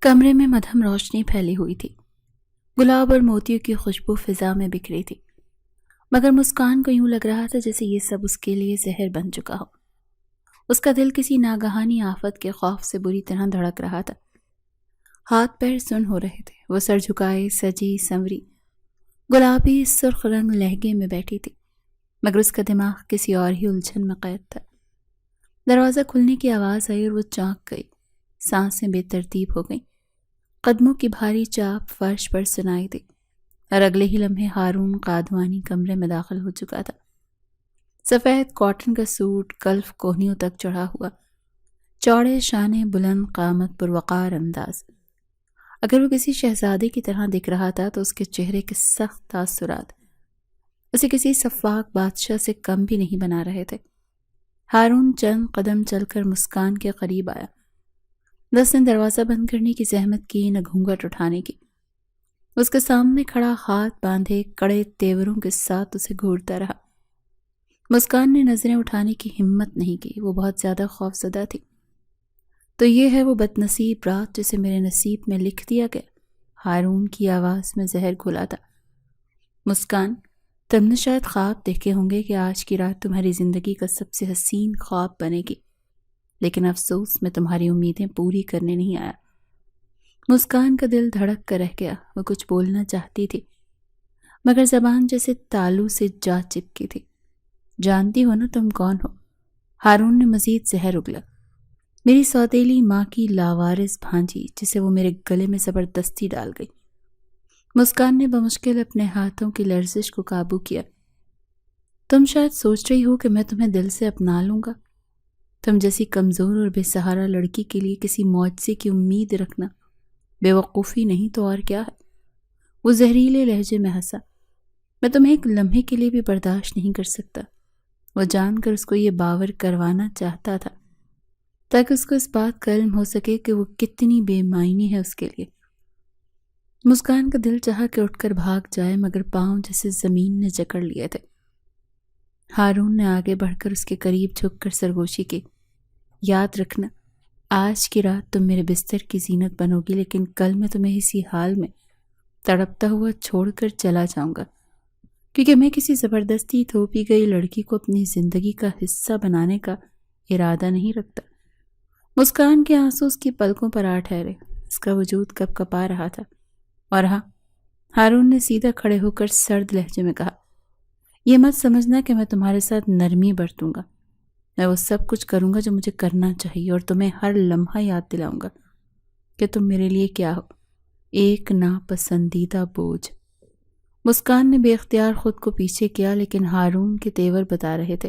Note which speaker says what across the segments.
Speaker 1: کمرے میں مدھم روشنی پھیلی ہوئی تھی۔ گلاب اور موتیوں کی خوشبو فضا میں بکھری تھی، مگر مسکان کو یوں لگ رہا تھا جیسے یہ سب اس کے لیے زہر بن چکا ہو۔ اس کا دل کسی ناگہانی آفت کے خوف سے بری طرح دھڑک رہا تھا۔ ہاتھ پیر سن ہو رہے تھے۔ وہ سر جھکائے سجی سنوری گلابی سرخ رنگ لہنگے میں بیٹھی تھی، مگر اس کا دماغ کسی اور ہی الجھن میں قید تھا۔ دروازہ کھلنے کی آواز آئی اور وہ چونک گئی۔ سانسیں بے ترتیب ہو گئیں۔ قدموں کی بھاری چاپ فرش پر سنائی دی اور اگلے ہی لمحے ہارون قادوانی کمرے میں داخل ہو چکا تھا۔ سفید کاٹن کا سوٹ کلف کوہنیوں تک چڑھا ہوا، چوڑے شانے، بلند قامت، پروقار انداز۔ اگر وہ کسی شہزادے کی طرح دکھ رہا تھا تو اس کے چہرے کے سخت تاثرات اسے کسی سفاک بادشاہ سے کم بھی نہیں بنا رہے تھے۔ ہارون چند قدم چل کر مسکان کے قریب آیا۔ دس نے دروازہ بند کرنے کی زحمت کی، نہ گھونگھٹ اٹھانے کی۔ اس کے سامنے کھڑا ہاتھ باندھے کڑے تیوروں کے ساتھ اسے گھورتا رہا۔ مسکان نے نظریں اٹھانے کی ہمت نہیں کی، وہ بہت زیادہ خوفزدہ تھی۔ تو یہ ہے وہ بدنصیب رات جسے میرے نصیب میں لکھ دیا گیا۔ ہارون کی آواز میں زہر گھولا تھا۔ مسکان، تم نے شاید خواب دیکھے ہوں گے کہ آج کی رات تمہاری زندگی کا سب سے حسین خواب بنے گی، لیکن افسوس میں تمہاری امیدیں پوری کرنے نہیں آیا۔ مسکان کا دل دھڑک کر رہ گیا۔ وہ کچھ بولنا چاہتی تھی، مگر زبان جیسے تالو سے جا چپکی تھی۔ جانتی ہو نا تم کون ہو؟ ہارون نے مزید زہر اگلا۔ میری سوتیلی ماں کی لاوارث بھانجی، جسے وہ میرے گلے میں زبردستی ڈال گئی۔ مسکان نے بمشکل اپنے ہاتھوں کی لرزش کو قابو کیا۔ تم شاید سوچ رہی ہو کہ میں تمہیں دل سے اپنا لوں گا۔ تم جیسی کمزور اور بے سہارا لڑکی کے لیے کسی معجزے کی امید رکھنا بے وقوفی نہیں تو اور کیا ہے۔ وہ زہریلے لہجے میں ہنسا۔ میں تمہیں ایک لمحے کے لیے بھی برداشت نہیں کر سکتا۔ وہ جان کر اس کو یہ باور کروانا چاہتا تھا تاکہ اس کو اس بات کا علم ہو سکے کہ وہ کتنی بے معنی ہے اس کے لیے۔ مسکان کا دل چاہا کہ اٹھ کر بھاگ جائے، مگر پاؤں جیسے زمین نے جکڑ لیے تھے۔ ہارون نے آگے بڑھ کر اس کے قریب جھک کر سرگوشی کی۔ یاد رکھنا، آج کی رات تم میرے بستر کی زینت بنو گی، لیکن کل میں تمہیں اسی حال میں تڑپتا ہوا چھوڑ کر چلا جاؤں گا، کیونکہ میں کسی زبردستی تھوپی گئی لڑکی کو اپنی زندگی کا حصہ بنانے کا ارادہ نہیں رکھتا۔ مسکان کے آنسو اس کی پلکوں پر آ ٹھہرے۔ اس کا وجود کپ کپا رہا تھا۔ اور ہاں، ہارون نے سیدھا کھڑے ہو کر سرد لہجے میں کہا، یہ مت سمجھنا کہ میں تمہارے ساتھ نرمی برتوں گا۔ میں وہ سب کچھ کروں گا جو مجھے کرنا چاہیے، اور تمہیں ہر لمحہ یاد دلاؤں گا کہ تم میرے لیے کیا ہو، ایک ناپسندیدہ بوجھ۔ مسکان نے بے اختیار خود کو پیچھے کیا، لیکن ہارون کے تیور بتا رہے تھے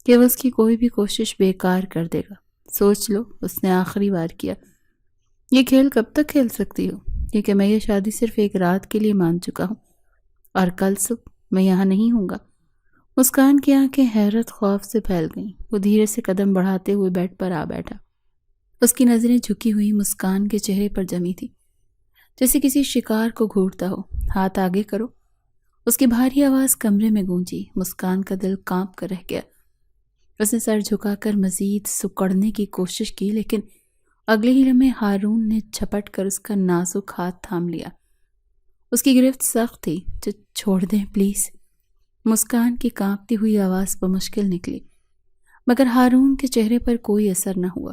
Speaker 1: کہ وہ اس کی کوئی بھی کوشش بیکار کر دے گا۔ سوچ لو، اس نے آخری بار کیا، یہ کھیل کب تک کھیل سکتی ہو؟ کیونکہ میں یہ شادی صرف ایک رات کے لیے مان چکا ہوں، اور کل صبح میں یہاں نہیں ہوں گا۔ مسکان کی آنکھیں حیرت خوف سے پھیل گئیں۔ وہ دھیرے سے قدم بڑھاتے ہوئے بیڈ پر آ بیٹھا۔ اس کی نظریں جھکی ہوئی مسکان کے چہرے پر جمی تھی، جیسے کسی شکار کو گھورتا ہو۔ ہاتھ آگے کرو۔ اس کی بھاری آواز کمرے میں گونجی۔ مسکان کا دل کانپ کر رہ گیا۔ اس نے سر جھکا کر مزید سکڑنے کی کوشش کی، لیکن اگلے ہی لمحے ہارون نے جھپٹ کر اس کا نازک ہاتھ تھام لیا۔ اس کی گرفت سخت تھی۔ چھوڑ دیں پلیز، مسکان کی کانپتی ہوئی آواز بمشکل نکلی، مگر ہارون کے چہرے پر کوئی اثر نہ ہوا۔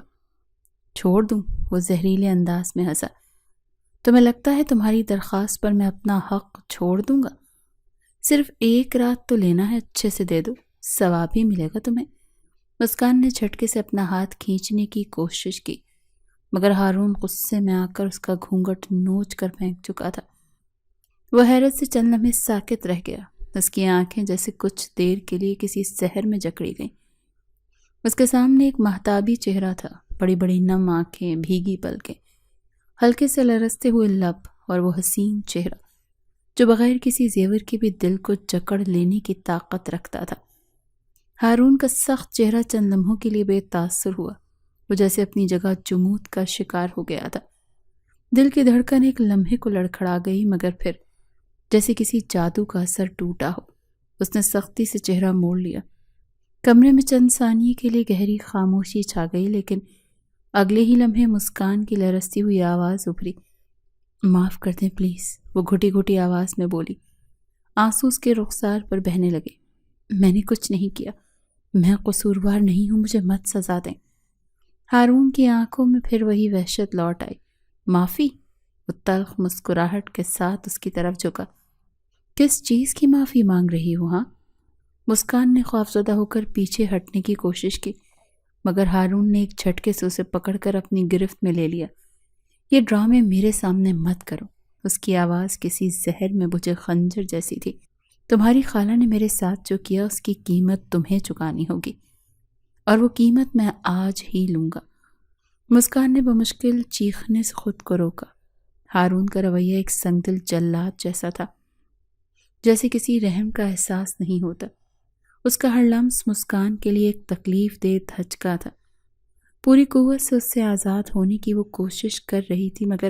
Speaker 1: چھوڑ دوں؟ وہ زہریلے انداز میں ہنسا۔ تمہیں لگتا ہے تمہاری درخواست پر میں اپنا حق چھوڑ دوں گا؟ صرف ایک رات تو لینا ہے، اچھے سے دے دو، ثواب ہی ملے گا تمہیں۔ مسکان نے جھٹکے سے اپنا ہاتھ کھینچنے کی کوشش کی، مگر ہارون غصے میں آ کر اس کا گھونگھٹ نوچ کر پھینک چکا تھا۔ وہ حیرت سے چند لمحے ساکت رہ گیا۔ اس کی آنکھیں جیسے کچھ دیر کے لیے کسی زہر میں جکڑی گئیں۔ اس کے سامنے ایک مہتابی چہرہ تھا، بڑی بڑی نم آنکھیں، بھیگی پلکیں، ہلکے سے لرزتے ہوئے لب، اور وہ حسین چہرہ جو بغیر کسی زیور کے بھی دل کو جکڑ لینے کی طاقت رکھتا تھا۔ ہارون کا سخت چہرہ چند لمحوں کے لیے بے تاثر ہوا۔ وہ جیسے اپنی جگہ جمود کا شکار ہو گیا تھا۔ دل کی دھڑکن ایک لمحے کو لڑکھڑا گئی، مگر پھر جیسے کسی جادو کا اثر ٹوٹا ہو، اس نے سختی سے چہرہ موڑ لیا۔ کمرے میں چند ثانیے کے لیے گہری خاموشی چھا گئی، لیکن اگلے ہی لمحے مسکان کی لرزتی ہوئی آواز ابھری، معاف کر دیں پلیز، وہ گھٹی گھٹی آواز میں بولی۔ آنسو اس کے رخسار پر بہنے لگے۔ میں نے کچھ نہیں کیا، میں قصوروار نہیں ہوں، مجھے مت سزا دیں۔ ہارون کی آنکھوں میں پھر وہی وحشت لوٹ آئی۔ معافی؟ وہ تلخ مسکراہٹ کے ساتھ اس کی طرف جھکا۔ کس چیز کی معافی مانگ رہی ہو ہاں؟ مسکان نے خوفزدہ ہو کر پیچھے ہٹنے کی کوشش کی، مگر ہارون نے ایک جھٹکے سے اسے پکڑ کر اپنی گرفت میں لے لیا۔ یہ ڈرامے میرے سامنے مت کرو۔ اس کی آواز کسی زہر میں بجھے خنجر جیسی تھی۔ تمہاری خالہ نے میرے ساتھ جو کیا اس کی قیمت تمہیں چکانی ہوگی، اور وہ قیمت میں آج ہی لوں گا۔ مسکان نے بمشکل چیخنے سے خود کو روکا۔ ہارون کا رویہ ایک سنگدل جلاد جیسا تھا، جیسے کسی رحم کا احساس نہیں ہوتا۔ اس کا ہر لمس مسکان کے لیے ایک تکلیف دہ دھچکا تھا۔ پوری قوت سے اس سے آزاد ہونے کی وہ کوشش کر رہی تھی، مگر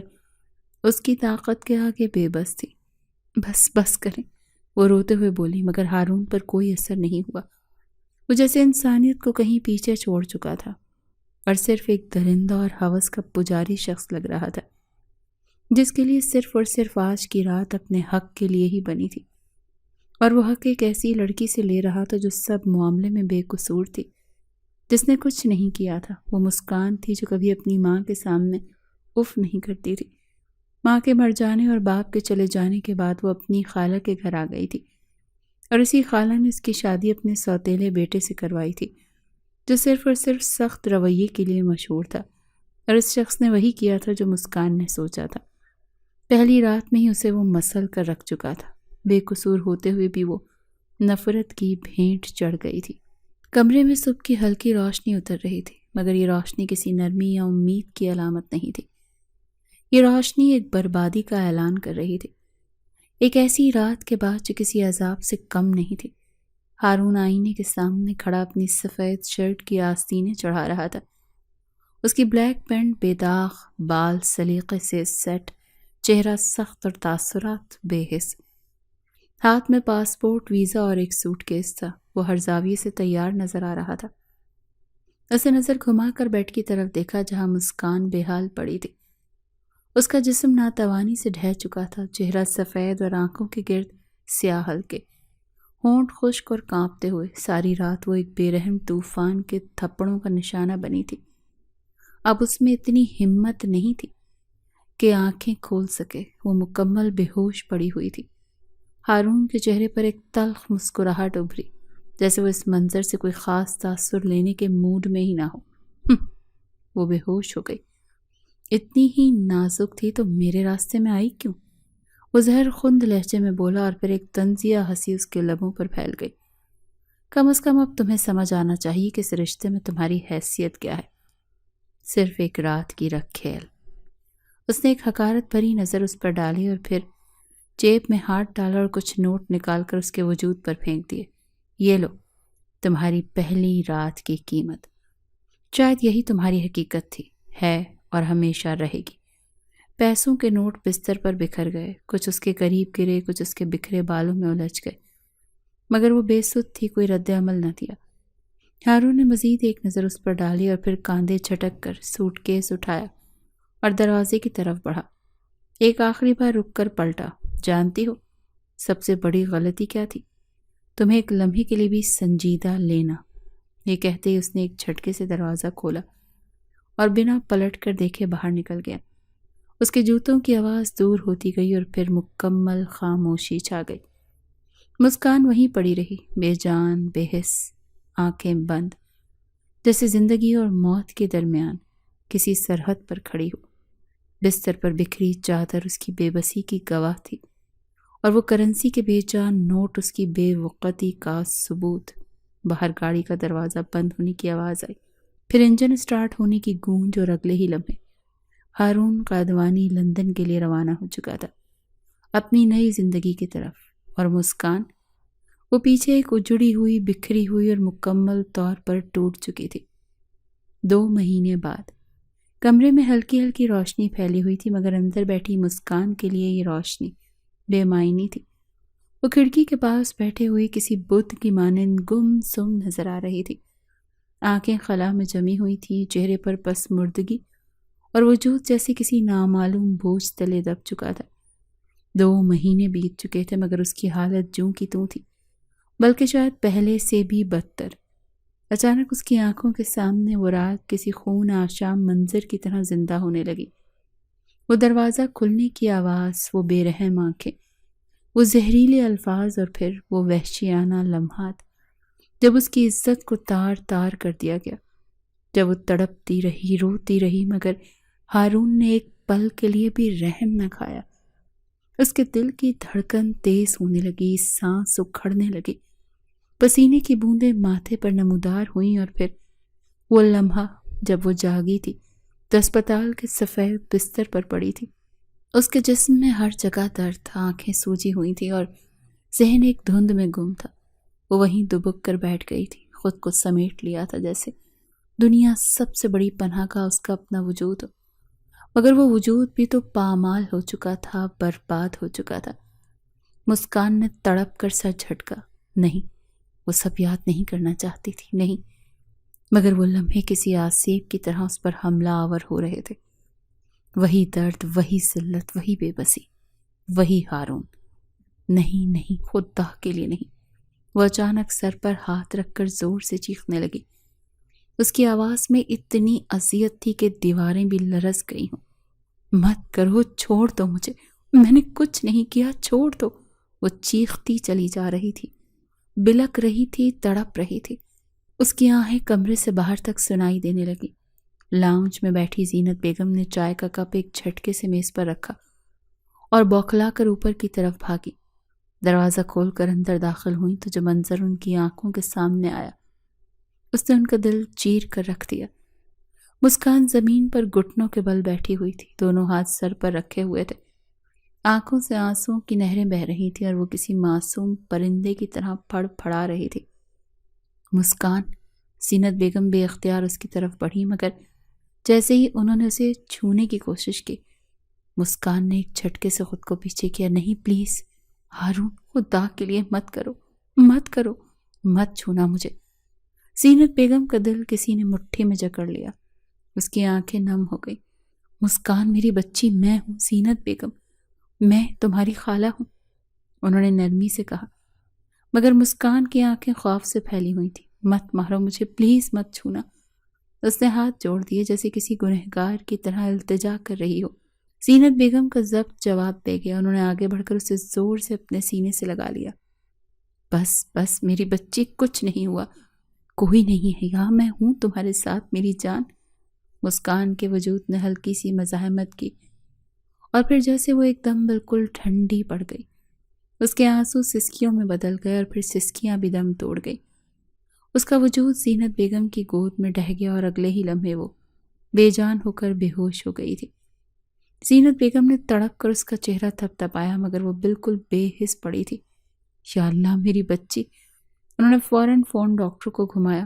Speaker 1: اس کی طاقت کے آگے بے بس تھی۔ بس کریں، وہ روتے ہوئے بولی، مگر ہارون پر کوئی اثر نہیں ہوا۔ وہ جیسے انسانیت کو کہیں پیچھے چھوڑ چکا تھا اور صرف ایک درندہ اور ہوس کا پجاری شخص لگ رہا تھا، جس کے لیے صرف اور صرف آج کی رات اپنے حق کے لیے ہی بنی تھی، اور وہ حق ایک ایسی لڑکی سے لے رہا تھا جو سب معاملے میں بے قصور تھی، جس نے کچھ نہیں کیا تھا۔ وہ مسکان تھی جو کبھی اپنی ماں کے سامنے اف نہیں کرتی تھی۔ ماں کے مر جانے اور باپ کے چلے جانے کے بعد وہ اپنی خالہ کے گھر آ گئی تھی، اور اسی خالہ نے اس کی شادی اپنے سوتیلے بیٹے سے کروائی تھی، جو صرف اور صرف سخت رویے کے لیے مشہور تھا، اور اس شخص نے وہی کیا تھا جو مسکان نے سوچا تھا۔ پہلی رات میں ہی اسے وہ مسل کر رکھ چکا تھا۔ بے قصور ہوتے ہوئے بھی وہ نفرت کی بھینٹ چڑھ گئی تھی۔ کمرے میں صبح کی ہلکی روشنی اتر رہی تھی، مگر یہ روشنی کسی نرمی یا امید کی علامت نہیں تھی۔ یہ روشنی ایک بربادی کا اعلان کر رہی تھی، ایک ایسی رات کے بعد جو کسی عذاب سے کم نہیں تھی۔ ہارون آئینے کے سامنے کھڑا اپنی سفید شرٹ کی آستینیں چڑھا رہا تھا۔ اس کی بلیک پینٹ بے داغ، بال سلیقے سے سیٹ، چہرہ سخت اور تاثرات بے حس۔ ہاتھ میں پاسپورٹ، ویزا اور ایک سوٹ کیس تھا۔ وہ ہر زاویے سے تیار نظر آ رہا تھا۔ اسے نظر گھما کر بیڈ کی طرف دیکھا جہاں مسکان بے حال پڑی تھی۔ اس کا جسم ناتوانی سے ڈھہ چکا تھا، چہرہ سفید اور آنکھوں کے گرد سیاہ حلقے، ہونٹ خشک اور کانپتے ہوئے۔ ساری رات وہ ایک بے رحم طوفان کے تھپڑوں کا نشانہ بنی تھی۔ اب اس میں اتنی ہمت نہیں تھی کہ آنکھیں کھول سکے۔ وہ مکمل بے ہوش پڑی ہوئی تھی۔ ہارون کے چہرے پر ایک تلخ مسکراہٹ ابھری، جیسے وہ اس منظر سے کوئی خاص تاثر لینے کے موڈ میں ہی نہ ہو۔ وہ بے ہوش ہو گئی۔ اتنی ہی نازک تھی تو میرے راستے میں آئی کیوں؟ وہ زہر خند لہجے میں بولا، اور پھر ایک طنزیہ ہنسی اس کے لبوں پر پھیل گئی۔ کم از کم اب تمہیں سمجھ آنا چاہیے کہ اس رشتے میں تمہاری حیثیت کیا ہے، صرف ایک رات کی رکھیل۔ اس نے ایک حقارت بھری نظر اس پر ڈالی اور پھر جیب میں ہاتھ ڈالا اور کچھ نوٹ نکال کر اس کے وجود پر پھینک دیے۔ یہ لو، تمہاری پہلی رات کی قیمت۔ شاید یہی تمہاری حقیقت تھی، ہے اور ہمیشہ رہے گی۔ پیسوں کے نوٹ بستر پر بکھر گئے، کچھ اس کے قریب گرے، کچھ اس کے بکھرے بالوں میں الجھ گئے، مگر وہ بے سود تھی، کوئی رد عمل نہ دیا۔ ہارون نے مزید ایک نظر اس پر ڈالی اور پھر کاندھے جھٹک کر سوٹ کیس اٹھایا اور دروازے کی طرف بڑھا۔ ایک آخری بار رک کر پلٹا۔ جانتی ہو سب سے بڑی غلطی کیا تھی؟ تمہیں ایک لمحے کے لیے بھی سنجیدہ لینا۔ یہ کہتے ہی اس نے ایک جھٹکے سے دروازہ کھولا اور بنا پلٹ کر دیکھے باہر نکل گیا۔ اس کے جوتوں کی آواز دور ہوتی گئی اور پھر مکمل خاموشی چھا گئی۔ مسکان وہیں پڑی رہی، بے جان، بے حس، آنکھیں بند، جیسے زندگی اور موت کے درمیان کسی سرحد پر کھڑی ہو۔ بستر پر بکھری چادر اس کی بے بسی کی گواہ تھی، اور وہ کرنسی کے بے جان نوٹ اس کی بے وقتی کا ثبوت۔ باہر گاڑی کا دروازہ بند ہونے کی آواز آئی، پھر انجن سٹارٹ ہونے کی گونج، اور اگلے ہی لمحے ہارون قادوانی لندن کے لیے روانہ ہو چکا تھا، اپنی نئی زندگی کی طرف۔ اور مسکان، وہ پیچھے ایک اجڑی ہوئی، بکھری ہوئی اور مکمل طور پر ٹوٹ چکی تھی۔ 2 مہینے بعد کمرے میں ہلکی ہلکی روشنی پھیلی ہوئی تھی، مگر اندر بیٹھی مسکان کے لیے یہ روشنی بے معنی تھی۔ وہ کھڑکی کے پاس بیٹھے ہوئے کسی بت کی مانند گم سم نظر آ رہی تھی۔ آنکھیں خلا میں جمی ہوئی تھیں، چہرے پر پس مردگی اور وجود جیسے کسی نامعلوم بوجھ تلے دب چکا تھا۔ 2 مہینے بیت چکے تھے مگر اس کی حالت جوں کی توں تھی، بلکہ شاید پہلے سے بھی بدتر۔ اچانک اس کی آنکھوں کے سامنے وہ رات کسی خون آشام منظر کی طرح زندہ ہونے لگی۔ وہ دروازہ کھلنے کی آواز، وہ بے رحم آنکھیں، وہ زہریلے الفاظ اور پھر وہ وحشیانہ لمحات جب اس کی عزت کو تار تار کر دیا گیا، جب وہ تڑپتی رہی، روتی رہی، مگر ہارون نے ایک پل کے لیے بھی رحم نہ کھایا۔ اس کے دل کی دھڑکن تیز ہونے لگی، سانس اکھڑنے لگی، پسینے کی بوندیں ماتھے پر نمودار ہوئیں، اور پھر وہ لمحہ جب وہ جاگی تھی تو اسپتال کے سفید بستر پر پڑی تھی۔ اس کے جسم میں ہر جگہ درد تھا، آنکھیں سوجی ہوئی تھیں اور ذہن ایک دھند میں گم تھا۔ وہ وہیں دبک کر بیٹھ گئی تھی، خود کو سمیٹ لیا تھا جیسے دنیا سب سے بڑی پناہ کا اس کا اپنا وجود ہو، مگر وہ وجود بھی تو پامال ہو چکا تھا، برباد ہو چکا تھا۔ مسکان نے تڑپ کر سر جھٹکا۔ نہیں، وہ سب یاد نہیں کرنا چاہتی تھی، نہیں، مگر وہ لمحے کسی آسیب کی طرح اس پر حملہ آور ہو رہے تھے۔ وہی درد، وہی ذلت، وہی بے بسی، وہی ہارون۔ نہیں نہیں، خدا کے لیے نہیں۔ وہ اچانک سر پر ہاتھ رکھ کر زور سے چیخنے لگی۔ اس کی آواز میں اتنی اذیت تھی کہ دیواریں بھی لرز گئی ہوں۔ مت کرو، چھوڑ دو مجھے، میں نے کچھ نہیں کیا، چھوڑ دو۔ وہ چیختی چلی جا رہی تھی، بلک رہی تھی، تڑپ رہی تھی۔ اس کی آہیں کمرے سے باہر تک سنائی دینے لگی۔ لاؤنج میں بیٹھی زینت بیگم نے چائے کا کپ ایک جھٹکے سے میز پر رکھا اور بوکھلا کر اوپر کی طرف بھاگی۔ دروازہ کھول کر اندر داخل ہوئی تو جو منظر ان کی آنکھوں کے سامنے آیا اس نے ان کا دل چیر کر رکھ دیا۔ مسکان زمین پر گھٹنوں کے بل بیٹھی ہوئی تھی، دونوں ہاتھ سر پر رکھے ہوئے تھے، آنکھوں سے آنسوں کی نہریں بہہ رہی تھیں اور وہ کسی معصوم پرندے کی طرح پھڑ پھڑا رہی تھی۔ مسکان! زینت بیگم بے اختیار اس کی طرف بڑھی، مگر جیسے ہی انہوں نے اسے چھونے کی کوشش کی، مسکان نے ایک جھٹکے سے خود کو پیچھے کیا۔ نہیں، پلیز ہارون، خدا کے لیے مت کرو، مت کرو، مت چھونا مجھے۔ زینت بیگم کا دل کسی نے مٹھی میں جکڑ لیا، اس کی آنکھیں نم ہو گئی۔ مسکان میری بچی، میں ہوں زینت بیگم، میں تمہاری خالہ ہوں، انہوں نے نرمی سے کہا، مگر مسکان کی آنکھیں خوف سے پھیلی ہوئی تھیں۔ مت مارو مجھے، پلیز مت چھونا۔ اس نے ہاتھ جوڑ دیے جیسے کسی گنہگار کی طرح التجا کر رہی ہو۔ زینت بیگم کا ضبط جواب دے گیا، انہوں نے آگے بڑھ کر اسے زور سے اپنے سینے سے لگا لیا۔ بس بس میری بچی، کچھ نہیں ہوا، کوئی نہیں ہے یہاں، میں ہوں تمہارے ساتھ میری جان۔ مسکان کے وجود نے ہلکی سی مزاحمت کی اور پھر جیسے وہ ایک دم بالکل ٹھنڈی پڑ گئی۔ اس کے آنسو سسکیوں میں بدل گئے اور پھر سسکیاں بھی دم توڑ گئی۔ اس کا وجود زینت بیگم کی گود میں ڈہ گیا اور اگلے ہی لمحے وہ بے جان ہو کر بے ہوش ہو گئی تھی۔ زینت بیگم نے تڑپ کر اس کا چہرہ تھپتھپایا مگر وہ بالکل بے حس پڑی تھی۔ یا اللہ میری بچی! انہوں نے فوراً فون ڈاکٹر کو گھمایا۔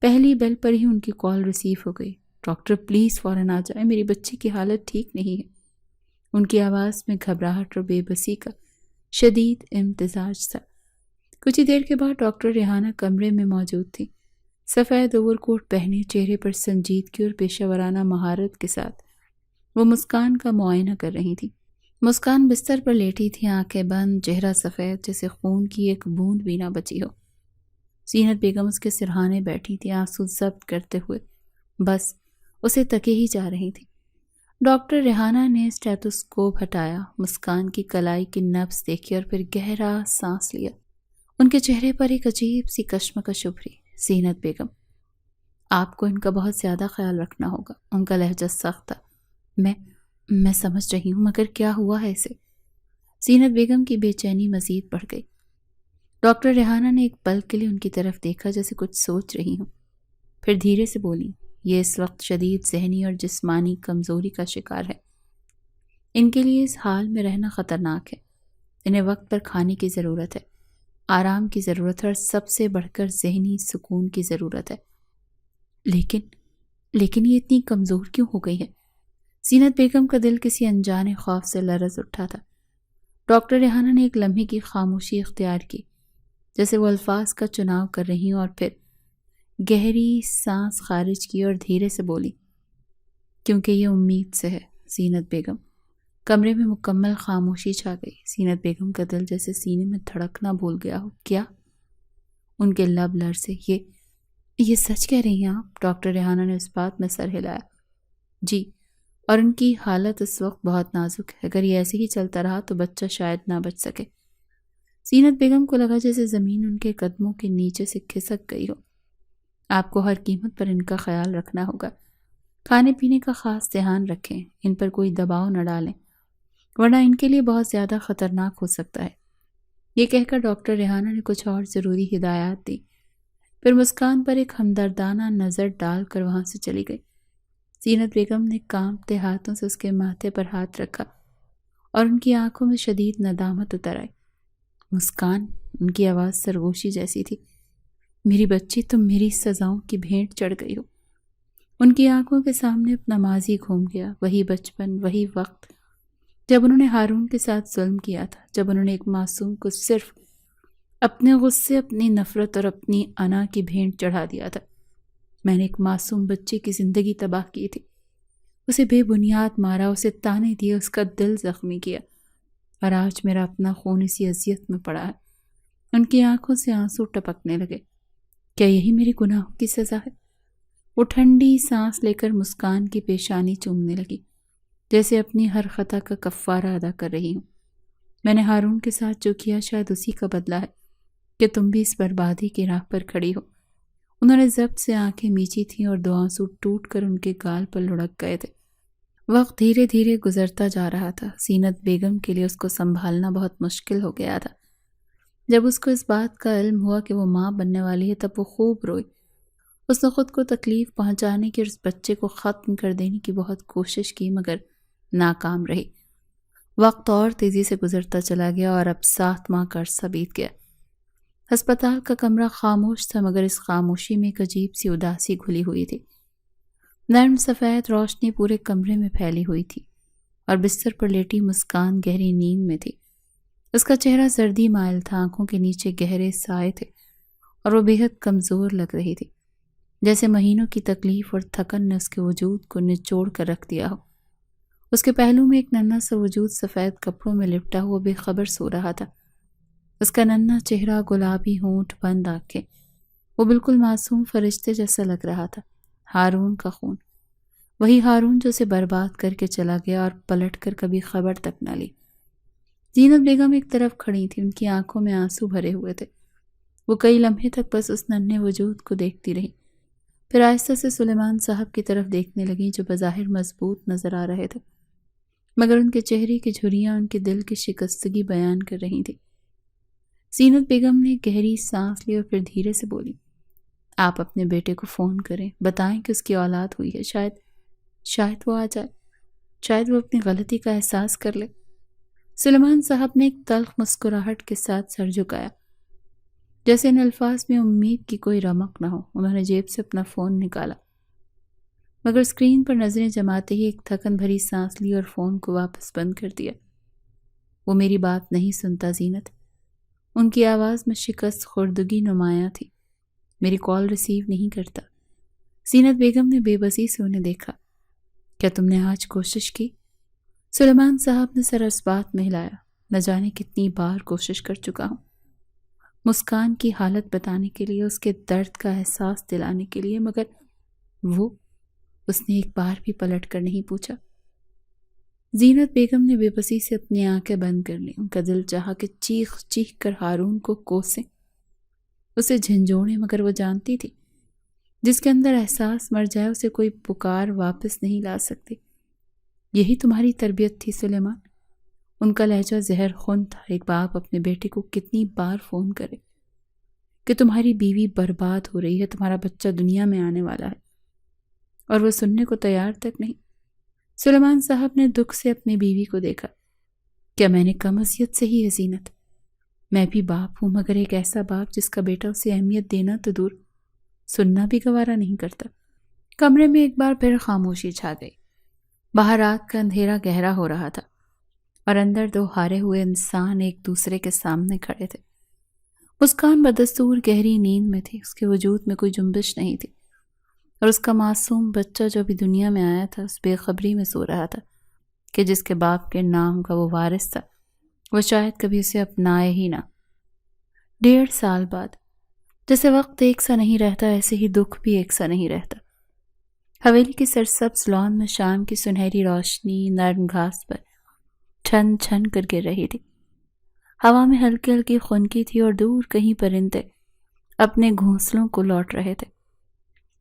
Speaker 1: پہلی بیل پر ہی ان کی کال ریسیو ہو گئی۔ ڈاکٹر پلیز فوراً آ جائیں، میری بچی کی حالت ٹھیک نہیں ہے۔ ان کی آواز میں گھبراہٹ اور بے بسی کا شدید امتزاج تھا۔ کچھ ہی دیر کے بعد ڈاکٹر ریحانہ کمرے میں موجود تھی، سفید اوور کوٹ پہنے، چہرے پر سنجیدگی اور پیشہ ورانہ مہارت کے ساتھ وہ مسکان کا معائنہ کر رہی تھی۔ مسکان بستر پر لیٹی تھی، آنکھیں بند، چہرہ سفید جیسے خون کی ایک بوند بھی نہ بچی ہو۔ زینت بیگم اس کے سرہانے بیٹھی تھی، آنسو ضبط کرتے ہوئے بس اسے تکے ہی جا رہی تھی۔ ڈاکٹر ریحانہ نے اسٹیتھوسکوپ ہٹایا، مسکان کی کلائی کی نبض دیکھی اور پھر گہرا سانس لیا۔ ان کے چہرے پر ایک عجیب سی کشمکش ابھری۔ زینت بیگم، آپ کو ان کا بہت زیادہ خیال رکھنا ہوگا۔ ان کا لہجہ سخت تھا۔ میں سمجھ رہی ہوں، مگر کیا ہوا ہے اسے؟ زینت بیگم کی بے چینی مزید بڑھ گئی۔ ڈاکٹر ریحانہ نے ایک پل کے لیے ان کی طرف دیکھا جیسے کچھ سوچ رہی ہوں، پھر دھیرے سے بولی، یہ اس وقت شدید ذہنی اور جسمانی کمزوری کا شکار ہے۔ ان کے لیے اس حال میں رہنا خطرناک ہے۔ انہیں وقت پر کھانے کی ضرورت ہے، آرام کی ضرورت ہے اور سب سے بڑھ کر ذہنی سکون کی ضرورت ہے۔ لیکن یہ اتنی کمزور کیوں ہو گئی ہے؟ زینت بیگم کا دل کسی انجانے خوف سے لرز اٹھا تھا۔ ڈاکٹر ریحانہ نے ایک لمحے کی خاموشی اختیار کی، جیسے وہ الفاظ کا چناؤ کر رہی ہوں، اور پھر گہری سانس خارج کی اور دھیرے سے بولی، کیونکہ یہ امید سے ہے زینت بیگم۔ کمرے میں مکمل خاموشی چھا گئی۔ زینت بیگم کا دل جیسے سینے میں دھڑکنا بھول گیا ہو۔ کیا؟ ان کے لب لرزے۔ یہ سچ کہہ رہی ہیں آپ؟ ڈاکٹر ریحانہ نے اس بات میں سر ہلایا۔ جی، اور ان کی حالت اس وقت بہت نازک ہے۔ اگر یہ ایسے ہی چلتا رہا تو بچہ شاید نہ بچ سکے۔ زینت بیگم کو لگا جیسے زمین ان کے قدموں کے نیچے سے کھسک گئی ہو۔ آپ کو ہر قیمت پر ان کا خیال رکھنا ہوگا۔ کھانے پینے کا خاص دھیان رکھیں، ان پر کوئی دباؤ نہ ڈالیں، ورنہ ان کے لیے بہت زیادہ خطرناک ہو سکتا ہے۔ یہ کہہ کر ڈاکٹر ریحانہ نے کچھ اور ضروری ہدایات دی، پھر مسکان پر ایک ہمدردانہ نظر ڈال کر وہاں سے چلی گئی۔ زینت بیگم نے کانپتے ہاتھوں سے اس کے ماتھے پر ہاتھ رکھا اور ان کی آنکھوں میں شدید ندامت اتر آئی۔ مسکان، ان کی آواز سرگوشی جیسی تھی، میری بچی، تم میری سزاؤں کی بھینٹ چڑھ گئی ہو۔ ان کی آنکھوں کے سامنے اپنا ماضی گھوم گیا، وہی بچپن، وہی وقت جب انہوں نے ہارون کے ساتھ ظلم کیا تھا، جب انہوں نے ایک معصوم کو صرف اپنے غصے، اپنی نفرت اور اپنی انا کی بھینٹ چڑھا دیا تھا۔ میں نے ایک معصوم بچے کی زندگی تباہ کی تھی، اسے بے بنیاد مارا، اسے تانے دیے، اس کا دل زخمی کیا، اور آج میرا اپنا خون اسی اذیت میں پڑا ہے۔ ان کی آنکھوں سے آنسو ٹپکنے لگے۔ کیا یہی میری گناہوں کی سزا ہے؟ وہ ٹھنڈی سانس لے کر مسکان کی پیشانی چومنے لگی، جیسے اپنی ہر خطا کا کفارہ ادا کر رہی ہوں۔ میں نے ہارون کے ساتھ جو کیا شاید اسی کا بدلہ ہے کہ تم بھی اس بربادی کی راہ پر کھڑی ہو۔ انہوں نے ضبط سے آنکھیں میچی تھیں اور دو آنسو ٹوٹ کر ان کے گال پر لڑک گئے تھے۔ وقت دھیرے دھیرے گزرتا جا رہا تھا۔ زینت بیگم کے لیے اس کو سنبھالنا بہت مشکل ہو گیا تھا۔ جب اس کو اس بات کا علم ہوا کہ وہ ماں بننے والی ہے تب وہ خوب روئی۔ اس نے خود کو تکلیف پہنچانے کی اور اس بچے کو ختم کر دینے کی بہت کوشش کی، مگر ناکام رہی۔ وقت اور تیزی سے گزرتا چلا گیا اور اب 7 ماہ کا عرصہ بیت گیا۔ ہسپتال کا کمرہ خاموش تھا، مگر اس خاموشی میں ایک عجیب سی اداسی گھلی ہوئی تھی۔ نرم سفید روشنی پورے کمرے میں پھیلی ہوئی تھی اور بستر پر لیٹی مسکان گہری نیند میں تھی۔ اس کا چہرہ زردی مائل تھا، آنکھوں کے نیچے گہرے سائے تھے اور وہ بے حد کمزور لگ رہی تھی، جیسے مہینوں کی تکلیف اور تھکن نے اس کے وجود کو نچوڑ کر رکھ دیا ہو۔ اس کے پہلو میں ایک ننھا سا وجود سفید کپڑوں میں لپٹا ہوا بے خبر سو رہا تھا۔ اس کا ننھا چہرہ، گلابی ہونٹ، بند آنکھیں، وہ بالکل معصوم فرشتے جیسا لگ رہا تھا۔ ہارون کا خون، وہی ہارون جو اسے برباد کر کے چلا گیا اور پلٹ کر کبھی خبر تک نہ لی۔ زینت بیگم ایک طرف کھڑی تھی، ان کی آنکھوں میں آنسو بھرے ہوئے تھے۔ وہ کئی لمحے تک بس اس ننھے وجود کو دیکھتی رہی، پھر آہستہ سے سلیمان صاحب کی طرف دیکھنے لگیں جو بظاہر مضبوط نظر آ رہے تھے، مگر ان کے چہرے کی جھریاں ان کے دل کی شکستگی بیان کر رہی تھی۔ زینت بیگم نے گہری سانس لی اور پھر دھیرے سے بولی، آپ اپنے بیٹے کو فون کریں، بتائیں کہ اس کی اولاد ہوئی ہے، شاید وہ آ جائے، شاید وہ اپنی غلطی کا احساس کر لے۔ سلیمان صاحب نے ایک تلخ مسکراہٹ کے ساتھ سر جھکایا، جیسے ان الفاظ میں امید کی کوئی رمق نہ ہو۔ انہوں نے جیب سے اپنا فون نکالا، مگر اسکرین پر نظریں جماتے ہی ایک تھکن بھری سانس لی اور فون کو واپس بند کر دیا۔ وہ میری بات نہیں سنتا زینت، ان کی آواز میں شکست خوردگی نمایاں تھی۔ میری کال ریسیو نہیں کرتا۔ زینت بیگم نے بے بسی سے انہیں دیکھا۔ کیا تم نے آج کوشش کی؟ سلیمان صاحب نے سر اس بات میں ہلایا۔ نہ جانے کتنی بار کوشش کر چکا ہوں، مسکان کی حالت بتانے کے لیے، اس کے درد کا احساس دلانے کے لیے، مگر وہ، اس نے ایک بار بھی پلٹ کر نہیں پوچھا۔ زینت بیگم نے بے بسی سے اپنی آنکھیں بند کر لیں۔ ان کا دل چاہا کہ چیخ چیخ کر ہارون کو کوسیں، اسے جھنجھوڑیں، مگر وہ جانتی تھی جس کے اندر احساس مر جائے اسے کوئی پکار واپس نہیں لا سکتی۔ یہی تمہاری تربیت تھی سلیمان؟ ان کا لہجہ زہر خون تھا۔ ایک باپ اپنے بیٹے کو کتنی بار فون کرے کہ تمہاری بیوی برباد ہو رہی ہے، تمہارا بچہ دنیا میں آنے والا ہے، اور وہ سننے کو تیار تک نہیں۔ سلیمان صاحب نے دکھ سے اپنی بیوی کو دیکھا۔ کیا میں نے کم اذیت سے ہی ہے زینت؟ میں بھی باپ ہوں، مگر ایک ایسا باپ جس کا بیٹا اسے اہمیت دینا تو دور، سننا بھی گوارا نہیں کرتا۔ کمرے میں ایک بار پھر خاموشی چھا گئی۔ باہر رات کا اندھیرا گہرا ہو رہا تھا اور اندر دو ہارے ہوئے انسان ایک دوسرے کے سامنے کھڑے تھے۔ مسکان بدستور گہری نیند میں تھی، اس کے وجود میں کوئی جنبش نہیں تھی، اور اس کا معصوم بچہ جو بھی دنیا میں آیا تھا اس بے خبری میں سو رہا تھا کہ جس کے باپ کے نام کا وہ وارث تھا وہ شاید کبھی اسے اپنائے ہی نہ۔ 1.5 سال بعد جیسے وقت ایک سا نہیں رہتا ایسے ہی دکھ بھی ایک سا نہیں رہتا۔ حویلی کی سرسبز لان میں شام کی سنہری روشنی نرم گھاس پر چھن چھن کر گر رہی تھی، ہوا میں ہلکی ہلکی خنکی تھی اور دور کہیں پرندے اپنے گھونسلوں کو لوٹ رہے تھے۔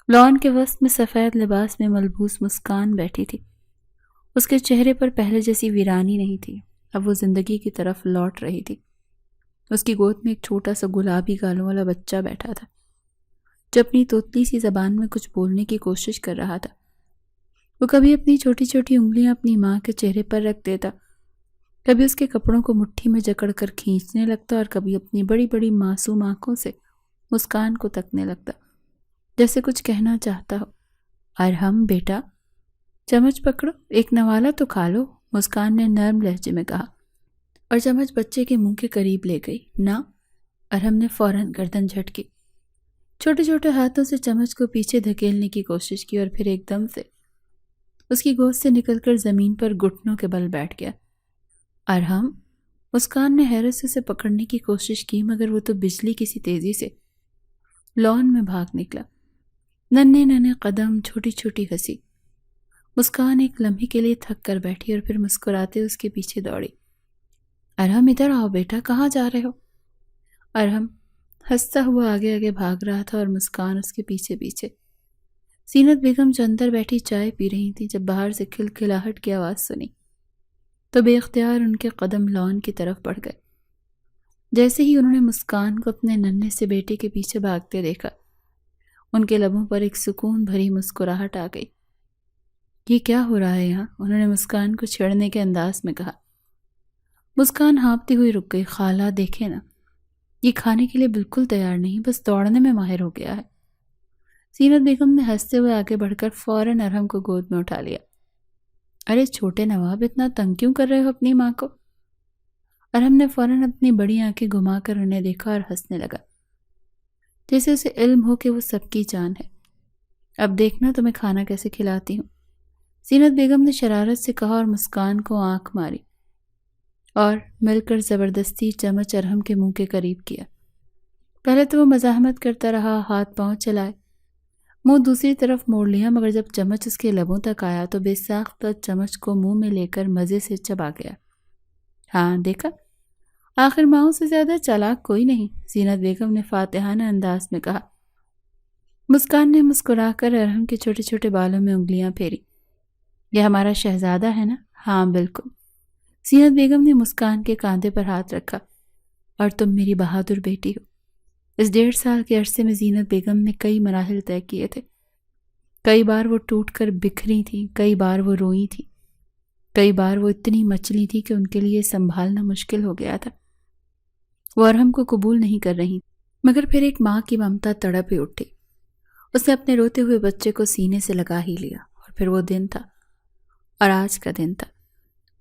Speaker 1: لان کے وسط میں سفید لباس میں ملبوس مسکان بیٹھی تھی، اس کے چہرے پر پہلے جیسی ویرانی نہیں تھی، اب وہ زندگی کی طرف لوٹ رہی تھی۔ اس کی گود میں ایک چھوٹا سا گلابی گالوں والا بچہ بیٹھا تھا جو اپنی توتلی سی زبان میں کچھ بولنے کی کوشش کر رہا تھا۔ وہ کبھی اپنی چھوٹی چھوٹی انگلیاں اپنی ماں کے چہرے پر رکھ دیتا، کبھی اس کے کپڑوں کو مٹھی میں جکڑ کر کھینچنے لگتا اور کبھی اپنی بڑی بڑی معصوم آنکھوں سے مسکان کو تکنے لگتا جیسے کچھ کہنا چاہتا ہو۔ ارحم بیٹا، چمچ پکڑو، ایک نوالا تو کھا لو، مسکان نے نرم لہجے میں کہا اور چمچ بچے کے منہ کے قریب لے گئی۔ نہ، ارحم نے فوراً گردن جھٹکی، چھوٹے چھوٹے ہاتھوں سے چمچ کو پیچھے دھکیلنے کی کوشش کی اور پھر ایک دم سے اس کی گود سے نکل کر زمین پر گھٹنوں کے بل بیٹھ گیا۔ ارحم، مسکان نے حیرت سے اسے پکڑنے کی کوشش کی مگر وہ تو بجلی کسی تیزی سے لان میں بھاگ نکلا۔ ننھے ننھے قدم، چھوٹی چھوٹی ہنسی۔ مسکان ایک لمحے کے لیے تھک کر بیٹھی اور پھر مسکراتے اس کے پیچھے دوڑی۔ ارحم ادھر آؤ بیٹا، کہاں جا رہے ہو؟ ارحم ہنستا ہوا آگے آگے بھاگ رہا تھا اور مسکان اس کے پیچھے پیچھے۔ زینت بیگم جو اندر بیٹھی چائے پی رہی تھی جب باہر سے کھلکھلاہٹ کی آواز سنی تو بے اختیار ان کے قدم لان کی طرف بڑھ گئے۔ جیسے ہی انہوں نے مسکان کو اپنے ننھے سے بیٹے کے پیچھے بھاگتے دیکھا ان کے لبوں پر ایک سکون بھری مسکراہٹ آ گئی۔ یہ کیا ہو رہا ہے یہاں؟ انہوں نے مسکان کو چھیڑنے کے انداز میں کہا۔ مسکان ہانپتی ہوئی رک گئی۔ خالہ دیکھیں نا، یہ کھانے کے لیے بالکل تیار نہیں، بس دوڑنے میں ماہر ہو گیا ہے۔ زینت بیگم نے ہنستے ہوئے آگے بڑھ کر فوراً ارحم کو گود میں اٹھا لیا۔ ارے چھوٹے نواب، اتنا تنگ کیوں کر رہے ہو اپنی ماں کو؟ ارحم نے فوراً اپنی بڑی آنکھیں گھما کر انہیں دیکھا اور ہنسنے لگا جیسے اسے علم ہو کہ وہ سب کی جان ہے۔ اب دیکھنا تمہیں کھانا کیسے کھلاتی ہوں، زینت بیگم نے شرارت سے کہا اور مسکان کو آنکھ ماری اور مل کر زبردستی چمچ ارحم کے منہ کے قریب کیا۔ پہلے تو وہ مزاحمت کرتا رہا، ہاتھ پاؤں چلائے، منہ دوسری طرف موڑ لیا، مگر جب چمچ اس کے لبوں تک آیا تو بے ساختہ چمچ کو منہ میں لے کر مزے سے چبا گیا۔ ہاں دیکھا، آخر ماؤں سے زیادہ چالاک کوئی نہیں، زینت بیگم نے فاتحانہ انداز میں کہا۔ مسکان نے مسکرا کر ارحم کے چھوٹے چھوٹے بالوں میں انگلیاں پھیری۔ یہ ہمارا شہزادہ ہے نا؟ ہاں بالکل۔ زینت بیگم نے مسکان کے کاندھے پر ہاتھ رکھا۔ اور تم میری بہادر بیٹی ہو۔ اس 1.5 سال کے عرصے میں زینت بیگم نے کئی مراحل طے کیے تھے۔ کئی بار وہ ٹوٹ کر بکھری تھیں، کئی بار وہ روئی تھیں، کئی بار وہ اتنی مچلی تھی کہ ان کے لیے سنبھالنا مشکل ہو گیا تھا۔ وہ ارحم کو قبول نہیں کر رہی، مگر پھر ایک ماں کی ممتا تڑپ ہی اٹھی۔ اس نے اپنے روتے ہوئے بچے کو سینے سے لگا ہی لیا، اور پھر وہ دن تھا، اور آج کا دن تھا۔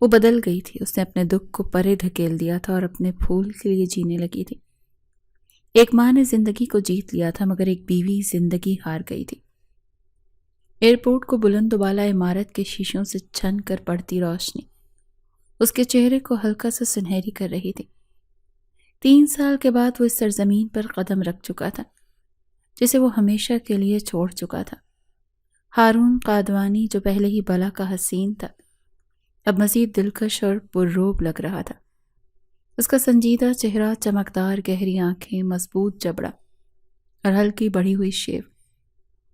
Speaker 1: وہ بدل گئی تھی، اس نے اپنے دکھ کو پرے دھکیل دیا تھا اور اپنے پھول کے لیے جینے لگی تھی۔ ایک ماں نے زندگی کو جیت لیا تھا، مگر ایک بیوی زندگی ہار گئی تھی۔ ایئرپورٹ کو بلند و بالا عمارت کے شیشوں سے چھن کر پڑتی روشنی اس کے چہرے کو ہلکا سا سنہری کر رہی تھی۔ 3 سال کے بعد وہ اس سرزمین پر قدم رکھ چکا تھا جسے وہ ہمیشہ کے لیے چھوڑ چکا تھا۔ ہارون قادوانی جو پہلے ہی بلا کا حسین تھا، اب مزید دلکش اور پرروب لگ رہا تھا۔ اس کا سنجیدہ چہرہ، چمکدار گہری آنکھیں، مضبوط جبڑا اور ہلکی بڑھی ہوئی شیو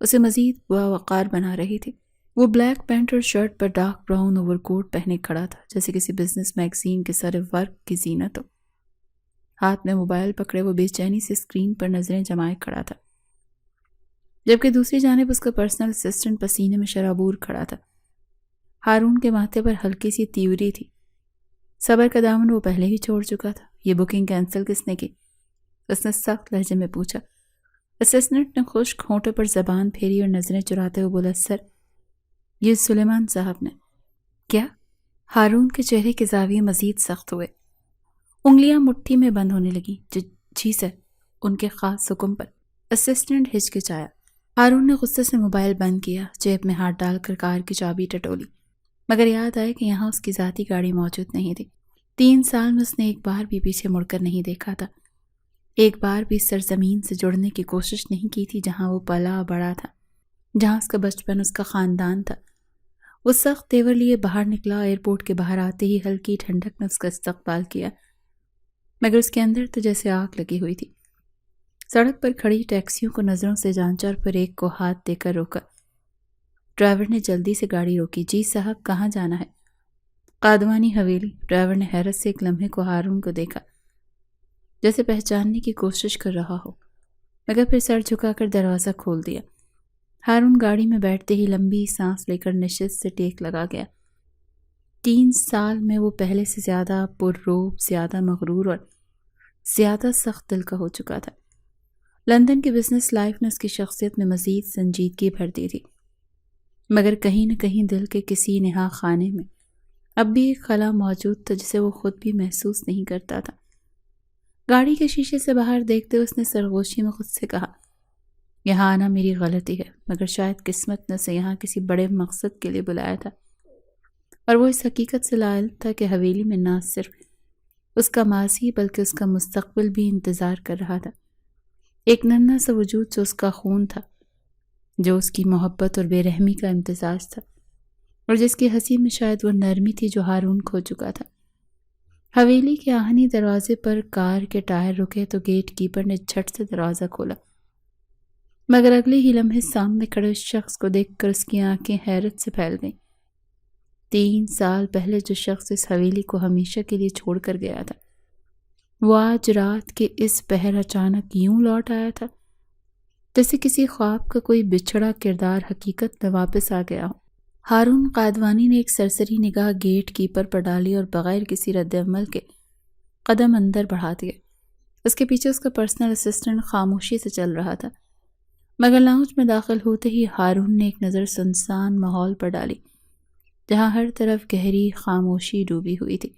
Speaker 1: اسے مزید باوقار بنا رہی تھی۔ وہ بلیک پینٹ اور شرٹ پر ڈارک براؤن اوور کوٹ پہنے کھڑا تھا جیسے کسی بزنس میگزین کے سر ورق کی زینت ہو۔ ہاتھ میں موبائل پکڑے وہ بے چینی سے اسکرین پر نظریں جمائے کھڑا تھا، جبکہ دوسری جانب اس کا پرسنل اسسٹنٹ پسینے میں شرابور کھڑا تھا۔ ہارون کے ماتھے پر ہلکی سی تیوری تھی۔ صبر کا دامن وہ پہلے ہی چھوڑ چکا تھا۔ یہ بکنگ کینسل کس نے کی؟ اس نے سخت لہجے میں پوچھا۔ اسسٹنٹ نے خشک ہونٹوں پر زبان پھیری اور نظریں چراتے ہوئے بولا، سر یہ سلیمان صاحب نے۔ کیا؟ ہارون کے چہرے کے زاویے مزید سخت ہوئے، انگلیاں مٹھی میں بند ہونے لگی۔ جی سر، ان کے خاص حکم پر۔ اسسٹنٹ ہچکچایا۔ ہارون نے غصے سے موبائل بند کیا، جیب میں ہاتھ ڈال کر کار کی چابی ٹٹولی، مگر یاد آئے کہ یہاں اس کی ذاتی گاڑی موجود نہیں تھی۔ 3 سال میں اس نے ایک بار بھی پیچھے مڑ کر نہیں دیکھا تھا، ایک بار بھی سرزمین سے جڑنے کی کوشش نہیں کی تھی جہاں وہ پلا بڑا تھا، جہاں اس کا بچپن، اس کا خاندان تھا۔ وہ سخت تیور لیے باہر نکلا، ایئرپورٹ کے باہر آتے ہی ہلکی ٹھنڈک نے اس کا استقبال کیا، مگر اس کے اندر تو جیسے آگ لگی ہوئی تھی۔ سڑک پر کھڑی ٹیکسیوں کو نظروں سے جانچا اور پھر ایک کو ہاتھ دے کر روکا۔ ڈرائیور نے جلدی سے گاڑی روکی۔ جی صاحب، کہاں جانا ہے؟ قادوانی حویلی۔ ڈرائیور نے حیرت سے ایک لمحے کو ہارون کو دیکھا، جیسے پہچاننے کی کوشش کر رہا ہو، مگر پھر سر جھکا کر دروازہ کھول دیا۔ ہارون گاڑی میں بیٹھتے ہی لمبی سانس لے کر نشست سے ٹیک لگا گیا۔ 3 سال میں وہ پہلے سے زیادہ پرروب، زیادہ مغرور اور زیادہ سخت دل کا ہو چکا تھا۔ لندن کی بزنس لائف نے اس کی شخصیت میں مزید سنجیدگی بھر دی تھی، مگر کہیں نہ کہیں دل کے کسی نہا خانے میں اب بھی ایک خلا موجود تھا جسے وہ خود بھی محسوس نہیں کرتا تھا۔ گاڑی کے شیشے سے باہر دیکھتے اس نے سرگوشی میں خود سے کہا، یہاں آنا میری غلطی ہے، مگر شاید قسمت نے اسے یہاں کسی بڑے مقصد کے لیے بلایا تھا، اور وہ اس حقیقت سے لاعلم تھا کہ حویلی میں نہ صرف اس کا ماضی بلکہ اس کا مستقبل بھی انتظار کر رہا تھا۔ ایک ننھا سا وجود جو اس کا خون تھا، جو اس کی محبت اور بے رحمی کا امتزاج تھا، اور جس کی ہنسی میں شاید وہ نرمی تھی جو ہارون کھو چکا تھا۔ حویلی کے آہنی دروازے پر کار کے ٹائر رکے تو گیٹ کیپر نے جھٹ سے دروازہ کھولا، مگر اگلے ہی لمحے سامنے کھڑے اس شخص کو دیکھ کر اس کی آنکھیں حیرت سے پھیل گئیں۔ 3 سال پہلے جو شخص اس حویلی کو ہمیشہ کے لیے چھوڑ کر گیا تھا، وہ آج رات کے اس پہر اچانک یوں لوٹ آیا تھا جیسے کسی خواب کا کوئی بچھڑا کردار حقیقت میں واپس آ گیا ہو۔ ہارون قادوانی نے ایک سرسری نگاہ گیٹ کیپر پر ڈالی اور بغیر کسی رد عمل کے قدم اندر بڑھا دیے۔ اس کے پیچھے اس کا پرسنل اسسٹنٹ خاموشی سے چل رہا تھا، مگر لاؤنج میں داخل ہوتے ہی ہارون نے ایک نظر سنسان ماحول پر ڈالی جہاں ہر طرف گہری خاموشی ڈوبی ہوئی تھی۔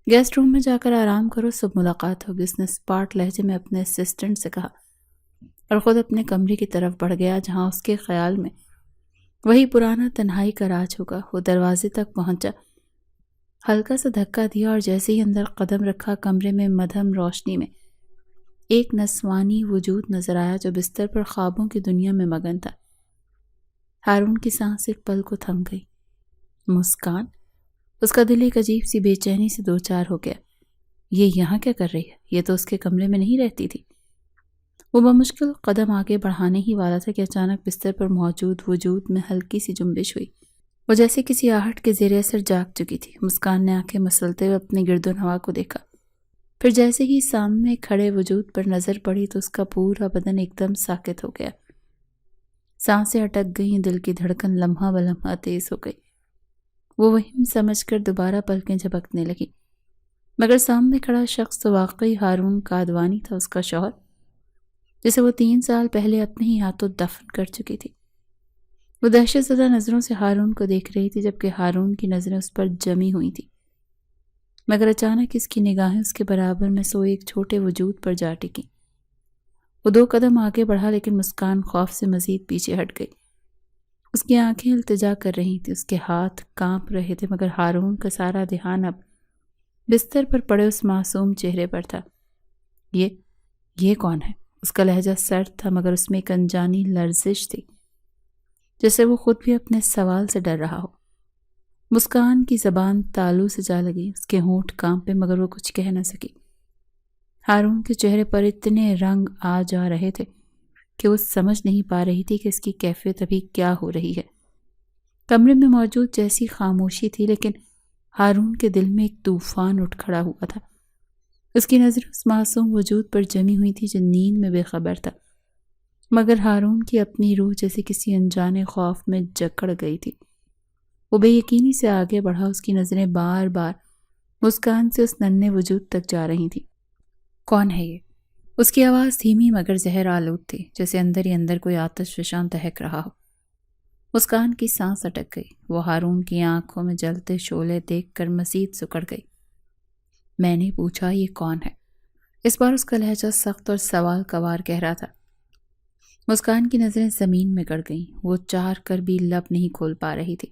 Speaker 1: گیسٹ روم میں جا کر آرام کرو، صبح ملاقات ہوگی، اس نے اسپاٹ لہجے میں اپنے اسسٹنٹ سے کہا، اور خود اپنے کمرے کی طرف بڑھ گیا جہاں اس کے خیال میں وہی پرانا تنہائی کا راج ہوگا۔ وہ دروازے تک پہنچا، ہلکا سا دھکا دیا اور جیسے ہی اندر قدم رکھا، کمرے میں مدھم روشنی میں ایک نسوانی وجود نظر آیا جو بستر پر خوابوں کی دنیا میں مگن تھا۔ ہارون کی سانس ایک پل کو تھم گئی۔ مسکان؟ اس کا دل ایک عجیب سی بے چینی سے دوچار ہو گیا۔ یہ یہاں کیا کر رہی ہے؟ یہ تو اس کے کمرے میں نہیں رہتی تھی۔ وہ بمشکل قدم آگے بڑھانے ہی والا تھا کہ اچانک بستر پر موجود وجود میں ہلکی سی جنبش ہوئی۔ وہ جیسے کسی آہٹ کے زیر اثر جاگ چکی تھی۔ مسکان نے آنکھیں مسلتے ہوئے اپنے گرد و نواح کو دیکھا، پھر جیسے ہی سامنے کھڑے وجود پر نظر پڑی تو اس کا پورا بدن ایک دم ساکت ہو گیا۔ سانسیں اٹک گئیں، دل کی دھڑکن لمحہ بلمحہ تیز ہو گئی۔ وہ وہم سمجھ کر دوبارہ پلکیں جھپکنے لگی، مگر سامنے کھڑا شخص تو واقعی ہارون قادوانی تھا، اس کا شوہر، جسے وہ 3 سال پہلے اپنے ہی ہاتھوں دفن کر چکی تھی۔ وہ دہشت زدہ نظروں سے ہارون کو دیکھ رہی تھی جبکہ ہارون کی نظریں اس پر جمی ہوئی تھی، مگر اچانک اس کی نگاہیں اس کے برابر میں سوئے ایک چھوٹے وجود پر جا ٹکیں۔ وہ 2 قدم آگے بڑھا لیکن مسکان خوف سے مزید پیچھے ہٹ گئی۔ اس کی آنکھیں التجا کر رہی تھیں، اس کے ہاتھ کانپ رہے تھے، مگر ہارون کا سارا دھیان اب بستر پر پڑے اس معصوم چہرے پر تھا۔ یہ کون ہے؟ اس کا لہجہ سرد تھا مگر اس میں ایک انجانی لرزش تھی، جیسے وہ خود بھی اپنے سوال سے ڈر رہا ہو۔ مسکان کی زبان تالو سے جا لگی، اس کے ہونٹ کانپے مگر وہ کچھ کہہ نہ سکی۔ ہارون کے چہرے پر اتنے رنگ آ جا رہے تھے کہ وہ سمجھ نہیں پا رہی تھی کہ اس کی کیفیت ابھی کیا ہو رہی ہے۔ کمرے میں موجود جیسی خاموشی تھی لیکن ہارون کے دل میں ایک طوفان اٹھ کھڑا ہوا تھا۔ اس کی نظر اس معصوم وجود پر جمی ہوئی تھی جو نیند میں بے خبر تھا، مگر ہارون کی اپنی روح جیسے کسی انجانے خوف میں جکڑ گئی تھی۔ وہ بے یقینی سے آگے بڑھا، اس کی نظریں بار بار مسکان سے اس ننھے وجود تک جا رہی تھیں۔ کون ہے یہ؟ اس کی آواز دھیمی مگر زہر آلود تھی، جیسے اندر ہی اندر کوئی آتش فشاں دہک رہا ہو۔ مسکان کی سانس اٹک گئی، وہ ہارون کی آنکھوں میں جلتے شعلے دیکھ کر مزید سکڑ گئی۔ میں نے پوچھا یہ کون ہے؟ اس بار اس کا لہجہ سخت اور سوال کوار گہرا تھا۔ مسکان کی نظریں زمین میں گڑ گئیں، وہ چاہ کر بھی لب نہیں کھول پا رہی تھی۔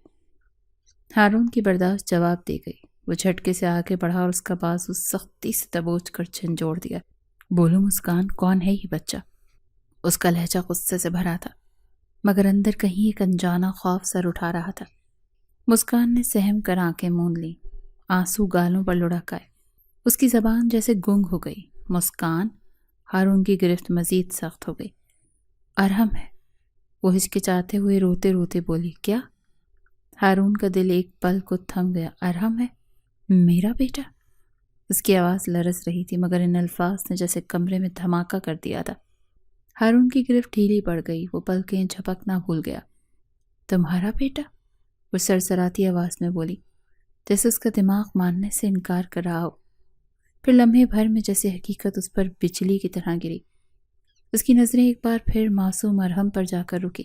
Speaker 1: ہارون کی برداشت جواب دے گئی۔ وہ جھٹکے سے آگے بڑھا اور اس کا بازو سختی سے دبوچ کر جھنجھوڑ دیا۔ بولو مسکان، کون ہے یہ بچہ؟ اس کا لہجہ غصے سے بھرا تھا، مگر اندر کہیں ایک انجانا خوف سر اٹھا رہا تھا۔ مسکان نے سہم کر آنکھیں موند لیں، آنسو گالوں پر لڑک آئے، اس کی زبان جیسے گنگ ہو گئی۔ مسکان، ہارون کی گرفت مزید سخت ہو گئی۔ ارحم ہے، وہ ہچکچاتے ہوئے روتے روتے بولی۔ کیا؟ ہارون کا دل ایک پل کو تھم گیا۔ ارحم ہے؟ میرا بیٹا؟ اس کی آواز لرز رہی تھی، مگر ان الفاظ نے جیسے کمرے میں دھماکہ کر دیا تھا۔ ہارون کی گرفت ڈھیلی پڑ گئی، وہ پلکیں جھپکنا بھول گیا۔ تمہارا بیٹا؟ وہ سرسراتی آواز میں بولی، جیسے اس کا دماغ ماننے سے انکار کر رہا ہو۔ پھر لمحے بھر میں جیسے حقیقت اس پر بجلی کی طرح گری۔ اس کی نظریں ایک بار پھر معصوم ارحم پر جا کر رکی،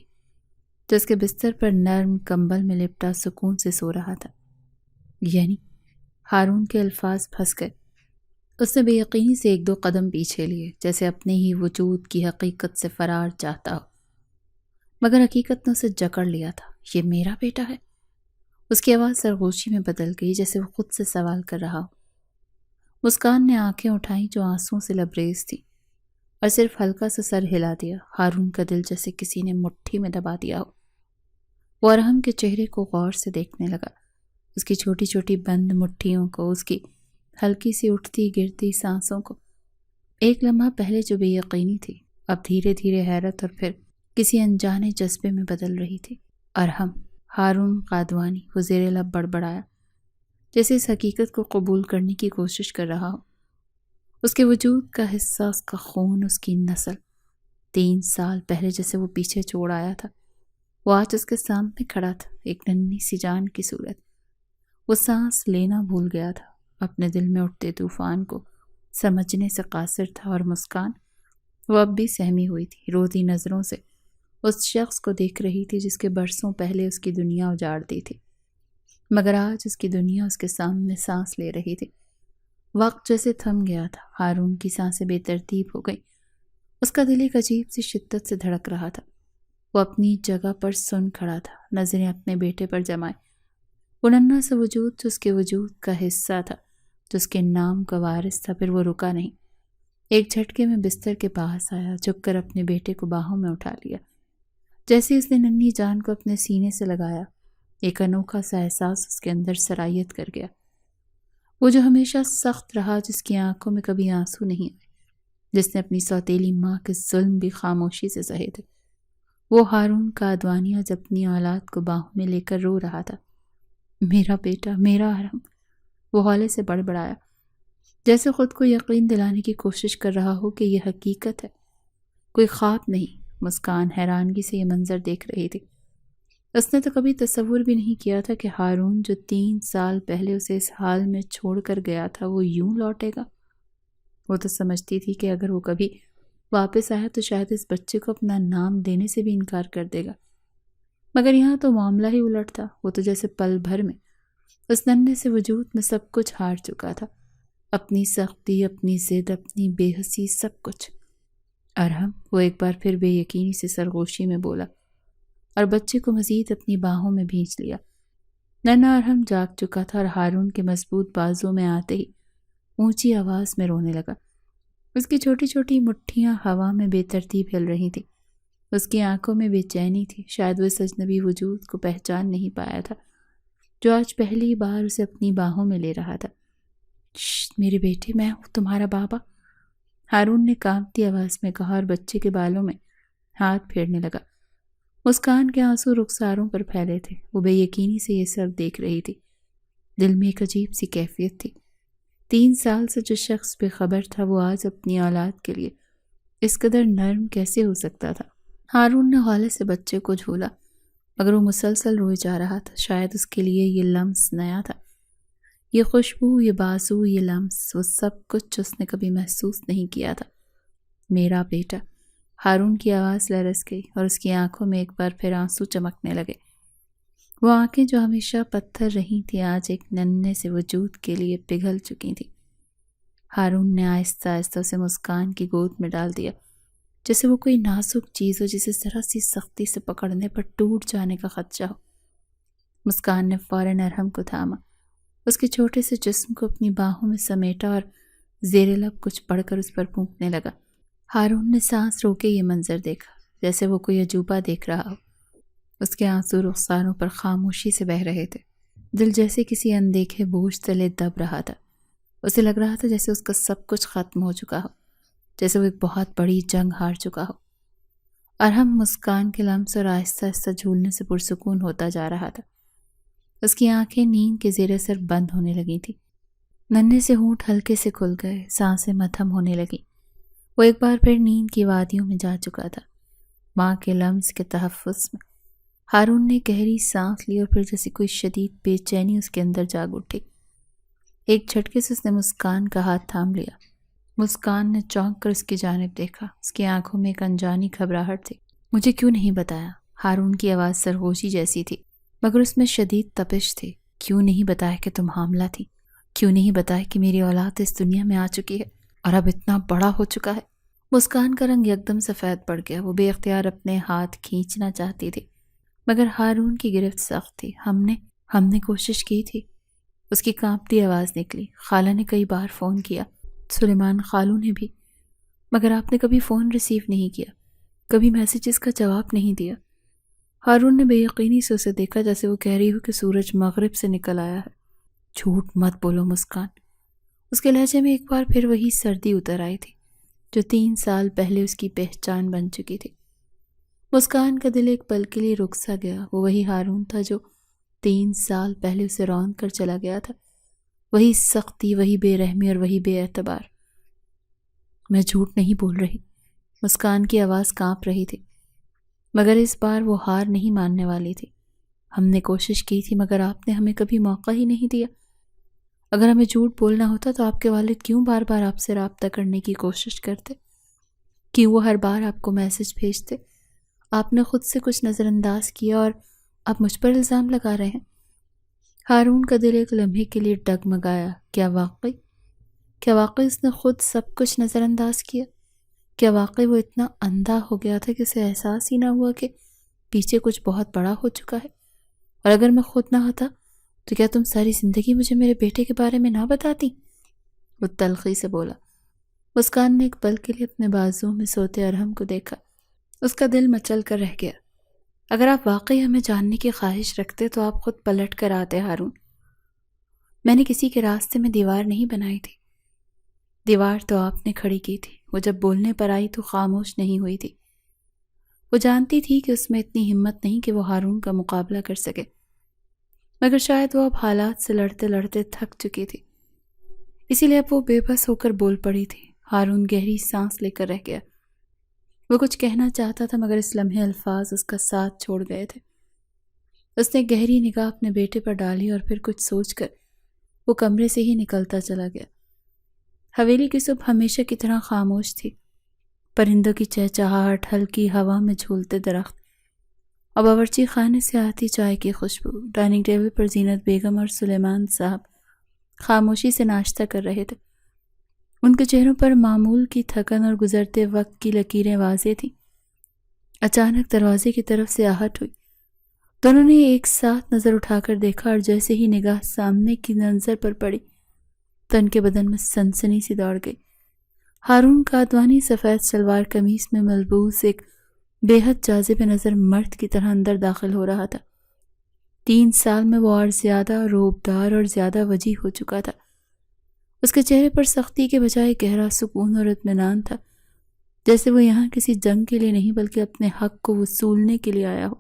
Speaker 1: جو اس کے بستر پر نرم کمبل میں لپٹا سکون سے سو رہا تھا۔ یعنی؟ ہارون کے الفاظ پھنس گئے۔ اس نے بے یقینی سے ایک دو قدم پیچھے لیے، جیسے اپنے ہی وجود کی حقیقت سے فرار چاہتا ہو، مگر حقیقت نے اسے جکڑ لیا تھا۔ یہ میرا بیٹا ہے؟ اس کی آواز سرگوشی میں بدل گئی، جیسے وہ خود سے سوال کر رہا ہو۔ مسکان نے آنکھیں اٹھائیں جو آنسوں سے لبریز تھی، اور صرف ہلکا سا سر ہلا دیا۔ ہارون کا دل جیسے کسی نے مٹھی میں دبا دیا ہو۔ وہ ارحم کے چہرے کو غور سے دیکھنے لگا، اس کی چھوٹی چھوٹی بند مٹھیوں کو، اس کی ہلکی سی اٹھتی گرتی سانسوں کو۔ ایک لمحہ پہلے جو بے یقینی تھی، اب دھیرے دھیرے حیرت اور پھر کسی انجانے جذبے میں بدل رہی تھی۔ ارحم، ہارون قادوانی، وہ زیر لب بڑبڑایا، جیسے اس حقیقت کو قبول کرنے کی کوشش کر رہا ہو۔ اس کے وجود کا حصہ، اس کا خون، اس کی نسل، 3 سال پہلے جیسے وہ پیچھے چھوڑ آیا تھا، وہ آج اس کے سامنے کھڑا تھا، ایک ننھی سی جان کی صورت۔ وہ سانس لینا بھول گیا تھا، اپنے دل میں اٹھتے طوفان کو سمجھنے سے قاصر تھا۔ اور مسکان، وہ اب بھی سہمی ہوئی تھی، روتی نظروں سے اس شخص کو دیکھ رہی تھی جس کے برسوں پہلے اس کی دنیا اجاڑ دی تھی، مگر آج اس کی دنیا اس کے سامنے سانس لے رہی تھی۔ وقت جیسے تھم گیا تھا، ہارون کی سانسیں بے ترتیب ہو گئی، اس کا دل ایک عجیب سی شدت سے دھڑک رہا تھا۔ وہ اپنی جگہ پر سن کھڑا تھا، نظریں اپنے بیٹے پر جمائے۔ وہ ننھا سا وجود جو اس کے وجود کا حصہ تھا، جو اس کے نام کا وارث تھا، پھر وہ رکا نہیں، ایک جھٹکے میں بستر کے پاس آیا، جھک کر اپنے بیٹے کو باہوں میں اٹھا لیا۔ جیسے اس نے ننھی جان کو اپنے سینے سے لگایا، ایک انوکھا سا احساس اس کے اندر سرایت کر گیا۔ وہ جو ہمیشہ سخت رہا، جس کی آنکھوں میں کبھی آنسو نہیں آئے، جس نے اپنی سوتیلی ماں کے ظلم بھی خاموشی سے سہے تھے، وہ ہارون قادوانی آج اپنی اولاد کو باہوں میں لے کر رو رہا تھا۔ میرا بیٹا، میرا ارحم، وہ ہولے سے بڑبڑایا، جیسے خود کو یقین دلانے کی کوشش کر رہا ہو کہ یہ حقیقت ہے، کوئی خواب نہیں۔ مسکان حیرانگی سے یہ منظر دیکھ رہی تھی۔ اس نے تو کبھی تصور بھی نہیں کیا تھا کہ ہارون جو 3 سال پہلے اسے اس حال میں چھوڑ کر گیا تھا، وہ یوں لوٹے گا۔ وہ تو سمجھتی تھی کہ اگر وہ کبھی واپس آیا تو شاید اس بچے کو اپنا نام دینے سے بھی انکار کر دے گا، مگر یہاں تو معاملہ ہی الٹ تھا۔ وہ تو جیسے پل بھر میں اس ننھے سے وجود میں سب کچھ ہار چکا تھا، اپنی سختی، اپنی ضد، اپنی بے حسی، سب کچھ۔ ارحم، وہ ایک بار پھر بے یقینی سے سرگوشی میں بولا، اور بچے کو مزید اپنی باہوں میں بھینچ لیا۔ ننھا ارحم جاگ چکا تھا اور ہارون کے مضبوط بازو میں آتے ہی اونچی آواز میں رونے لگا۔ اس کی چھوٹی چھوٹی مٹھیاں ہوا میں بے ترتیب ہل رہی تھیں، اس کی آنکھوں میں بے چینی تھی، شاید وہ اس اجنبی وجود کو پہچان نہیں پایا تھا جو آج پہلی بار اسے اپنی باہوں میں لے رہا تھا۔ میرے بیٹے، میں ہوں تمہارا بابا، ہارون نے کانپتی آواز میں کہا، اور بچے کے بالوں میں ہاتھ پھیرنے لگا۔ مسکان کے آنسو رخساروں پر پھیلے تھے، وہ بے یقینی سے یہ سب دیکھ رہی تھی۔ دل میں ایک عجیب سی کیفیت تھی، 3 سال سے جو شخص بے خبر تھا، وہ آج اپنی اولاد کے لیے اس قدر نرم کیسے ہو سکتا تھا؟ ہارون نے ہولے سے بچے کو جھولا، مگر وہ مسلسل روئے جا رہا تھا۔ شاید اس کے لیے یہ لمس نیا تھا، یہ خوشبو، یہ بازو، یہ لمس، وہ سب کچھ اس نے کبھی محسوس نہیں کیا تھا۔ میرا بیٹا، ہارون کی آواز لرز گئی اور اس کی آنکھوں میں ایک بار پھر آنسو چمکنے لگے۔ وہ آنکھیں جو ہمیشہ پتھر رہی تھیں، آج ایک ننھے سے وجود کے لیے پگھل چکی تھیں۔ ہارون نے آہستہ آہستہ اسے مسکان کی گود میں ڈال دیا، جیسے وہ کوئی نازک چیز ہو جسے ذرا سی سختی سے پکڑنے پر ٹوٹ جانے کا خدشہ ہو۔ مسکان نے فوراً ارحم کو تھاما، اس کے چھوٹے سے جسم کو اپنی باہوں میں سمیٹا اور زیر لب کچھ پڑھ کر اس پر پھونکنے لگا۔ ہارون نے سانس روکے یہ منظر دیکھا، جیسے وہ کوئی عجوبہ دیکھ رہا ہو۔ اس کے آنسو رخساروں پر خاموشی سے بہہ رہے تھے، دل جیسے کسی اندیکھے بوجھ تلے دب رہا تھا۔ اسے لگ رہا تھا جیسے اس کا سب کچھ ختم ہو چکا ہو، جیسے وہ ایک بہت بڑی جنگ ہار چکا ہو۔ ارحم مسکان کے لمس اور آہستہ آہستہ جھولنے سے پرسکون ہوتا جا رہا تھا۔ اس کی آنکھیں نیند کے زیر اثر بند ہونے لگی تھی، ننھے سے ہونٹ ہلکے سے کھل گئے، سانسیں مدھم ہونے لگی۔ وہ ایک بار پھر نیند کی وادیوں میں جا چکا تھا، ماں کے لمس کے تحفظ میں۔ ہارون نے گہری سانس لی اور پھر جیسے کوئی شدید بے چینی اس کے اندر جاگ اٹھی۔ ایک جھٹکے سے اس نے مسکان کا ہاتھ تھام لیا۔ مسکان نے چونک کر اس کی جانب دیکھا، اس کی آنکھوں میں ایک انجانی گھبراہٹ تھی۔ مجھے کیوں نہیں بتایا؟ ہارون کی آواز سرگوشی جیسی تھی، مگر اس میں شدید تپش تھی۔ کیوں نہیں بتایا کہ تم حاملہ تھی؟ کیوں نہیں بتایا کہ میری اولاد اس دنیا میں آ چکی ہے اور اب اتنا بڑا ہو چکا ہے؟ مسکان کا رنگ یکدم سفید پڑ گیا، وہ بے اختیار اپنے ہاتھ کھینچنا چاہتی تھی، مگر ہارون کی گرفت سخت تھی۔ ہم نے کوشش کی تھی، اس کی کانپتی آواز نکلی۔ خالہ نے کئی بار فون کیا، سلیمان خالو نے بھی، مگر آپ نے کبھی فون ریسیو نہیں کیا، کبھی میسیجز کا جواب نہیں دیا۔ ہارون نے بے یقینی سے اسے دیکھا، جیسے وہ کہہ رہی ہو کہ سورج مغرب سے نکل آیا ہے۔ جھوٹ مت بولو مسکان۔ اس کے لہجے میں ایک بار پھر وہی سردی اتر آئی تھی جو 3 سال پہلے اس کی پہچان بن چکی تھی۔ مسکان کا دل ایک پل کے لیے رک سا گیا۔ وہ وہی ہارون تھا جو 3 سال پہلے اسے رون کر چلا گیا تھا، وہی سختی، وہی بے رحمی اور وہی بے اعتبار۔ میں جھوٹ نہیں بول رہی، مسکان کی آواز کانپ رہی تھی، مگر اس بار وہ ہار نہیں ماننے والی تھی۔ ہم نے کوشش کی تھی، مگر آپ نے ہمیں کبھی موقع ہی نہیں دیا۔ اگر ہمیں جھوٹ بولنا ہوتا تو آپ کے والد کیوں بار بار آپ سے رابطہ کرنے کی کوشش کرتے؟ کیوں وہ ہر بار آپ کو میسج بھیجتے؟ آپ نے خود سے کچھ نظر انداز کیا اور آپ مجھ پر الزام لگا رہے ہیں۔ ہارون کا دل ایک لمحے کے لیے ڈگمگایا۔ کیا واقعی اس نے خود سب کچھ نظر انداز کیا؟ کیا واقعی وہ اتنا اندھا ہو گیا تھا کہ اسے احساس ہی نہ ہوا کہ پیچھے کچھ بہت بڑا ہو چکا ہے؟ اور اگر میں خود نہ ہوتا تو کیا تم ساری زندگی مجھے میرے بیٹے کے بارے میں نہ بتاتی؟ وہ تلخی سے بولا۔ مسکان نے ایک پل کے لیے اپنے بازو میں سوتے ارحم کو دیکھا۔ اس کا دل مچل کر رہ گیا۔ اگر آپ واقعی ہمیں جاننے کی خواہش رکھتے تو آپ خود پلٹ کر آتے ہارون۔ میں نے کسی کے راستے میں دیوار نہیں بنائی تھی، دیوار تو آپ نے کھڑی کی تھی۔ وہ جب بولنے پر آئی تو خاموش نہیں ہوئی تھی۔ وہ جانتی تھی کہ اس میں اتنی ہمت نہیں کہ وہ ہارون کا مقابلہ کر سکے، مگر شاید وہ اب حالات سے لڑتے لڑتے تھک چکی تھی، اسی لیے اب وہ بے بس ہو کر بول پڑی تھی۔ ہارون گہری سانس لے کر رہ گیا۔ وہ کچھ کہنا چاہتا تھا، مگر اس لمحے الفاظ اس کا ساتھ چھوڑ گئے تھے۔ اس نے گہری نگاہ اپنے بیٹے پر ڈالی اور پھر کچھ سوچ کر وہ کمرے سے ہی نکلتا چلا گیا۔ حویلی کی صبح ہمیشہ کی طرح خاموش تھی۔ پرندوں کی چہچہاہٹ، ہلکی ہوا میں جھولتے درخت اور باورچی خانے سے آتی چائے کی خوشبو۔ ڈائننگ ٹیبل پر زینت بیگم اور سلیمان صاحب خاموشی سے ناشتہ کر رہے تھے۔ ان کے چہروں پر معمول کی تھکن اور گزرتے وقت کی لکیریں واضح تھیں۔ اچانک دروازے کی طرف سے آہٹ ہوئی۔ دونوں نے ایک ساتھ نظر اٹھا کر دیکھا اور جیسے ہی نگاہ سامنے کی منظر پر پڑی تو ان کے بدن میں سنسنی سی دوڑ گئی۔ ہارون کادوانی سفید شلوار قمیص میں ملبوس ایک بے حد جاذب نظر مرد کی طرح اندر داخل ہو رہا تھا۔ 3 سال میں وہ اور زیادہ روبدار اور زیادہ وجیح ہو چکا تھا۔ اس کے چہرے پر سختی کے بجائے گہرا سکون اور اطمینان تھا، جیسے وہ یہاں کسی جنگ کے لیے نہیں بلکہ اپنے حق کو وصولنے کے لیے آیا ہو۔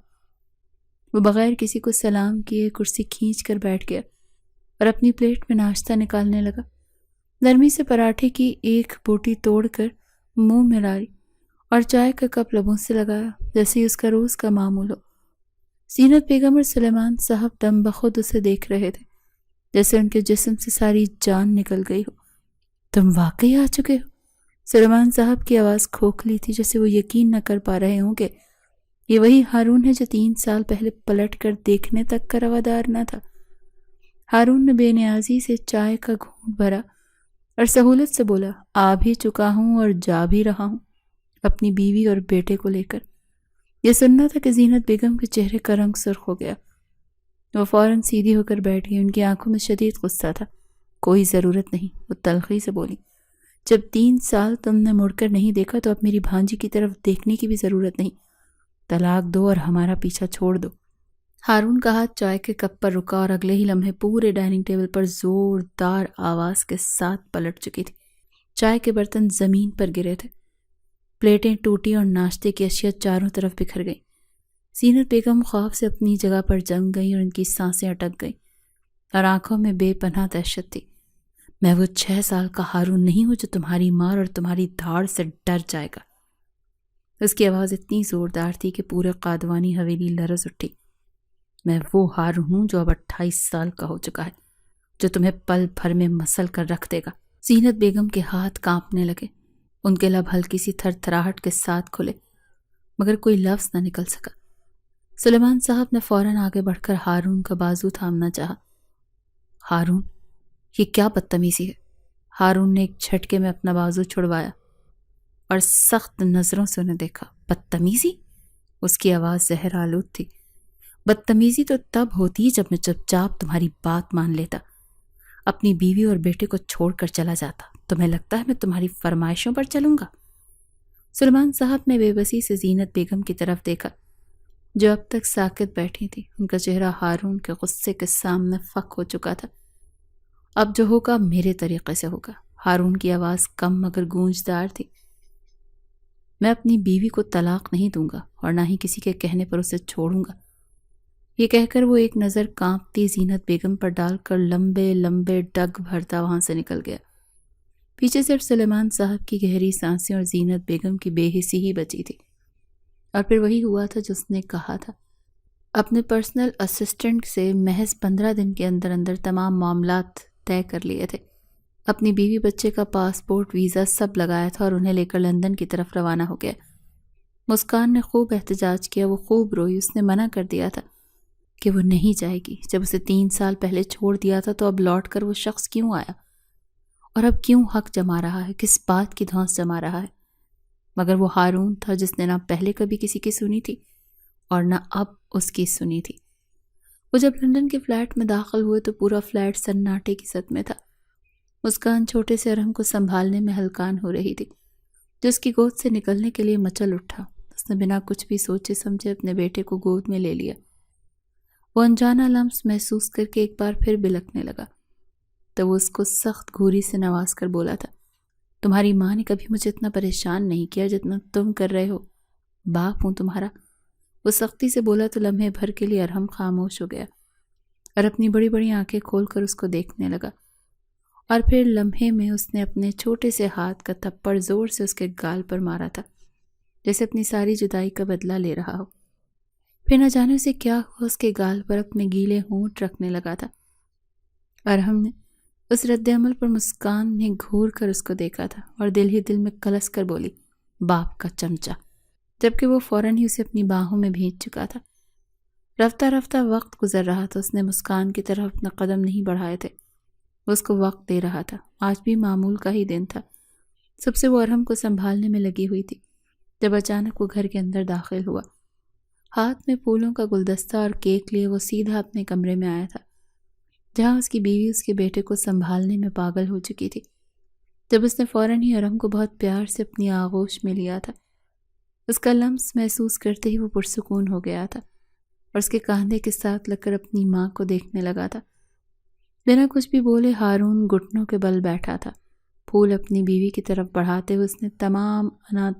Speaker 1: وہ بغیر کسی کو سلام کیے کرسی کھینچ کر بیٹھ گیا اور اپنی پلیٹ میں ناشتہ نکالنے لگا۔ نرمی سے پراٹھے کی ایک بوٹی توڑ کر منہ میں ڈالی اور چائے کا کپ لبوں سے لگایا، جیسے ہی اس کا روز کا معمول ہو۔ زینت بیگم اور سلیمان صاحب دم بخود اسے دیکھ رہے تھے، جیسے ان کے جسم سے ساری جان نکل گئی ہو۔ تم واقعی آ چکے ہو؟ سلیمان صاحب کی آواز کھوکھلی تھی، جیسے وہ یقین نہ کر پا رہے ہوں کہ یہ وہی ہارون ہے جو 3 سال پہلے پلٹ کر دیکھنے تک کا روادار نہ تھا۔ ہارون نے بے نیازی سے چائے کا گھونٹ بھرا اور سہولت سے بولا، آ بھی چکا ہوں اور جا بھی رہا ہوں اپنی بیوی اور بیٹے کو لے کر۔ یہ سننا تھا کہ زینت بیگم کے چہرے کا رنگ سرخ ہو گیا۔ وہ فوراً سیدھی ہو کر بیٹھ گئی۔ ان کی آنکھوں میں شدید غصہ تھا۔ کوئی ضرورت نہیں، وہ تلخی سے بولی۔ جب 3 سال تم نے مڑ کر نہیں دیکھا تو اب میری بھانجی کی طرف دیکھنے کی بھی ضرورت نہیں۔ طلاق دو اور ہمارا پیچھا چھوڑ دو۔ ہارون کا ہاتھ چائے کے کپ پر رکا اور اگلے ہی لمحے پورے ڈائننگ ٹیبل پر زوردار آواز کے ساتھ پلٹ چکی تھی۔ چائے کے برتن زمین پر گرے تھے، پلیٹیں ٹوٹی اور ناشتے کی اشیاء چاروں طرف بکھر گئی۔ زینت بیگم خوف سے اپنی جگہ پر جم گئی اور ان کی سانسیں اٹک گئیں اور آنکھوں میں بے پناہ دہشت تھی۔ میں وہ 6 سال کا ہارون نہیں ہوں جو تمہاری مار اور تمہاری دھاڑ سے ڈر جائے گا۔ اس کی آواز اتنی زوردار تھی کہ پورے قادوانی حویلی لرز اٹھی۔ میں وہ ہارون ہوں جو اب 28 سال کا ہو چکا ہے، جو تمہیں پل بھر میں مسل کر رکھ دے گا۔ زینت بیگم کے ہاتھ کانپنے لگے، ان کے لب ہلکی سی تھر تھراہٹ کے ساتھ کھلے، مگر کوئی لفظ نہ نکل سکا۔ سلیمان صاحب نے فوراً آگے بڑھ کر ہارون کا بازو تھامنا چاہا۔ ہارون، یہ کیا بدتمیزی ہے؟ ہارون نے ایک جھٹکے میں اپنا بازو چھڑوایا اور سخت نظروں سے انہیں دیکھا۔ بدتمیزی؟ اس کی آواز زہر آلود تھی۔ بدتمیزی تو تب ہوتی جب میں چپ چاپ تمہاری بات مان لیتا، اپنی بیوی اور بیٹے کو چھوڑ کر چلا جاتا۔ تمہیں لگتا ہے میں تمہاری فرمائشوں پر چلوں گا؟ سلیمان صاحب نے بے بسی سے زینت بیگم کی طرف دیکھا جو اب تک ساکت بیٹھی تھی۔ ان کا چہرہ ہارون کے غصے کے سامنے فک ہو چکا تھا۔ اب جو ہوگا میرے طریقے سے ہوگا۔ ہارون کی آواز کم مگر گونجدار تھی۔ میں اپنی بیوی کو طلاق نہیں دوں گا اور نہ ہی کسی کے کہنے پر اسے چھوڑوں گا۔ یہ کہہ کر وہ ایک نظر کانپتی زینت بیگم پر ڈال کر لمبے لمبے ڈگ بھرتا وہاں سے نکل گیا۔ پیچھے صرف سلیمان صاحب کی گہری سانسیں اور زینت بیگم کی بے حسی ہی بچی تھی۔ اور پھر وہی ہوا تھا جو اس نے کہا تھا۔ اپنے پرسنل اسسٹنٹ سے محض 15 دن کے اندر اندر تمام معاملات طے کر لیے تھے۔ اپنی بیوی بچے کا پاسپورٹ ویزا سب لگایا تھا اور انہیں لے کر لندن کی طرف روانہ ہو گیا۔ مسکان نے خوب احتجاج کیا، وہ خوب روئی۔ اس نے منع کر دیا تھا کہ وہ نہیں جائے گی۔ جب اسے 3 سال پہلے چھوڑ دیا تھا تو اب لوٹ کر وہ شخص کیوں آیا اور اب کیوں حق جما رہا ہے، کس بات کی دھونس جما رہا ہے؟ مگر وہ ہارون تھا جس نے نہ پہلے کبھی کسی کی سنی تھی اور نہ اب اس کی سنی تھی۔ وہ جب لندن کے فلیٹ میں داخل ہوئے تو پورا فلیٹ سناٹے کی زد میں تھا۔ مسکان چھوٹے سے ارحم کو سنبھالنے میں ہلکان ہو رہی تھی جو اس کی گود سے نکلنے کے لیے مچل اٹھا۔ اس نے بنا کچھ بھی سوچے سمجھے اپنے بیٹے کو گود میں لے لیا۔ وہ انجانا لمس محسوس کر کے ایک بار پھر بلکنے لگا تو وہ اس کو سخت گھوری سے نواز کر بولا تھا، تمہاری ماں نے کبھی مجھے اتنا پریشان نہیں کیا جتنا تم کر رہے ہو۔ باپ ہوں تمہارا۔ وہ سختی سے بولا تو لمحے بھر کے لیے ارحم خاموش ہو گیا اور اپنی بڑی بڑی آنکھیں کھول کر اس کو دیکھنے لگا، اور پھر لمحے میں اس نے اپنے چھوٹے سے ہاتھ کا تھپڑ زور سے اس کے گال پر مارا تھا جیسے اپنی ساری جدائی کا بدلہ لے رہا ہو۔ پھر نہ جانے اسے کیا ہوا، اس کے گال پر اپنے گیلے ہونٹ رکھنے لگا تھا۔ ارحم نے اس رد عمل پر مسکان نے گھور کر اس کو دیکھا تھا اور دل ہی دل میں کلس کر بولی، باپ کا چمچا، جبکہ وہ فوراً ہی اسے اپنی باہوں میں بھیج چکا تھا۔ رفتہ رفتہ وقت گزر رہا تھا، اس نے مسکان کی طرف اپنا قدم نہیں بڑھائے تھے، وہ اس کو وقت دے رہا تھا۔ آج بھی معمول کا ہی دن تھا، سب سے وہ ارحم کو سنبھالنے میں لگی ہوئی تھی جب اچانک وہ گھر کے اندر داخل ہوا۔ ہاتھ میں پھولوں کا گلدستہ اور کیک لیے وہ سیدھا اپنے کمرے میں آیا تھا جہاں اس کی بیوی اس کے بیٹے کو سنبھالنے میں پاگل ہو چکی تھی۔ جب اس نے فوراً ہی ارحم کو بہت پیار سے اپنی آغوش میں لیا تھا، اس کا لمس محسوس کرتے ہی وہ پرسکون ہو گیا تھا اور اس کے کاندھے کے ساتھ لگ کر اپنی ماں کو دیکھنے لگا تھا۔ بنا کچھ بھی بولے ہارون گھٹنوں کے بل بیٹھا تھا۔ پھول اپنی بیوی کی طرف بڑھاتے ہوئے اس نے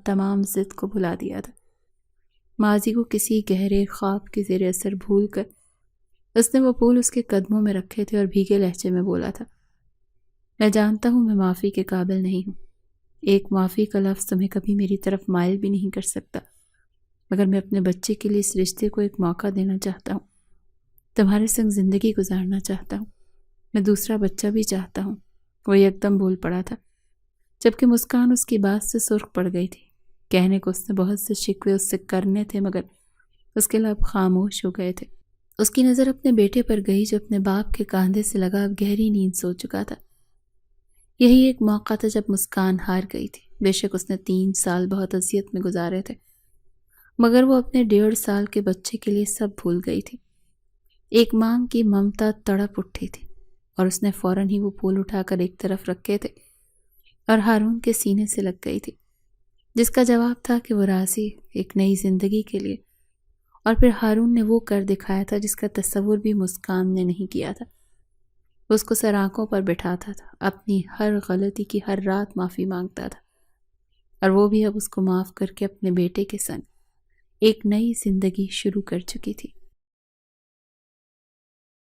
Speaker 1: تمام ضد کو بھلا دیا تھا۔ ماضی کو کسی گہرے خواب کے زیر اثر بھول کر اس نے وہ پھول اس کے قدموں میں رکھے تھے اور بھیگے لہجے میں بولا تھا، میں جانتا ہوں میں معافی کے قابل نہیں ہوں، ایک معافی کا لفظ تمہیں کبھی میری طرف مائل بھی نہیں کر سکتا، مگر میں اپنے بچے کے لیے اس رشتے کو ایک موقع دینا چاہتا ہوں، تمہارے سنگ زندگی گزارنا چاہتا ہوں، میں دوسرا بچہ بھی چاہتا ہوں۔ وہ یکدم بول پڑا تھا جبکہ مسکان اس کی بات سے سرخ پڑ گئی تھی۔ کہنے کو اس نے بہت سے شکوے اس سے کرنے تھے مگر اس کے لب خاموش ہو گئے تھے۔ اس کی نظر اپنے بیٹے پر گئی جو اپنے باپ کے کاندھے سے لگا اب گہری نیند سو چکا تھا۔ یہی ایک موقع تھا جب مسکان ہار گئی تھی۔ بے شک اس نے 3 سال بہت اذیت میں گزارے تھے، مگر وہ اپنے 1.5 سال کے بچے کے لیے سب بھول گئی تھی۔ ایک ماں کی ممتا تڑپ اٹھی تھی اور اس نے فوراً ہی وہ پھول اٹھا کر ایک طرف رکھے تھے اور ہارون کے سینے سے لگ گئی تھی، جس کا جواب تھا کہ وہ راضی ایک نئی زندگی کے لیے۔ اور پھر ہارون نے وہ کر دکھایا تھا جس کا تصور بھی مسکان نے نہیں کیا تھا۔ وہ اس کو سر آنکھوں پر بٹھاتا تھا، اپنی ہر غلطی کی ہر رات معافی مانگتا تھا، اور وہ بھی اب اس کو معاف کر کے اپنے بیٹے کے سنگ ایک نئی زندگی شروع کر چکی تھی۔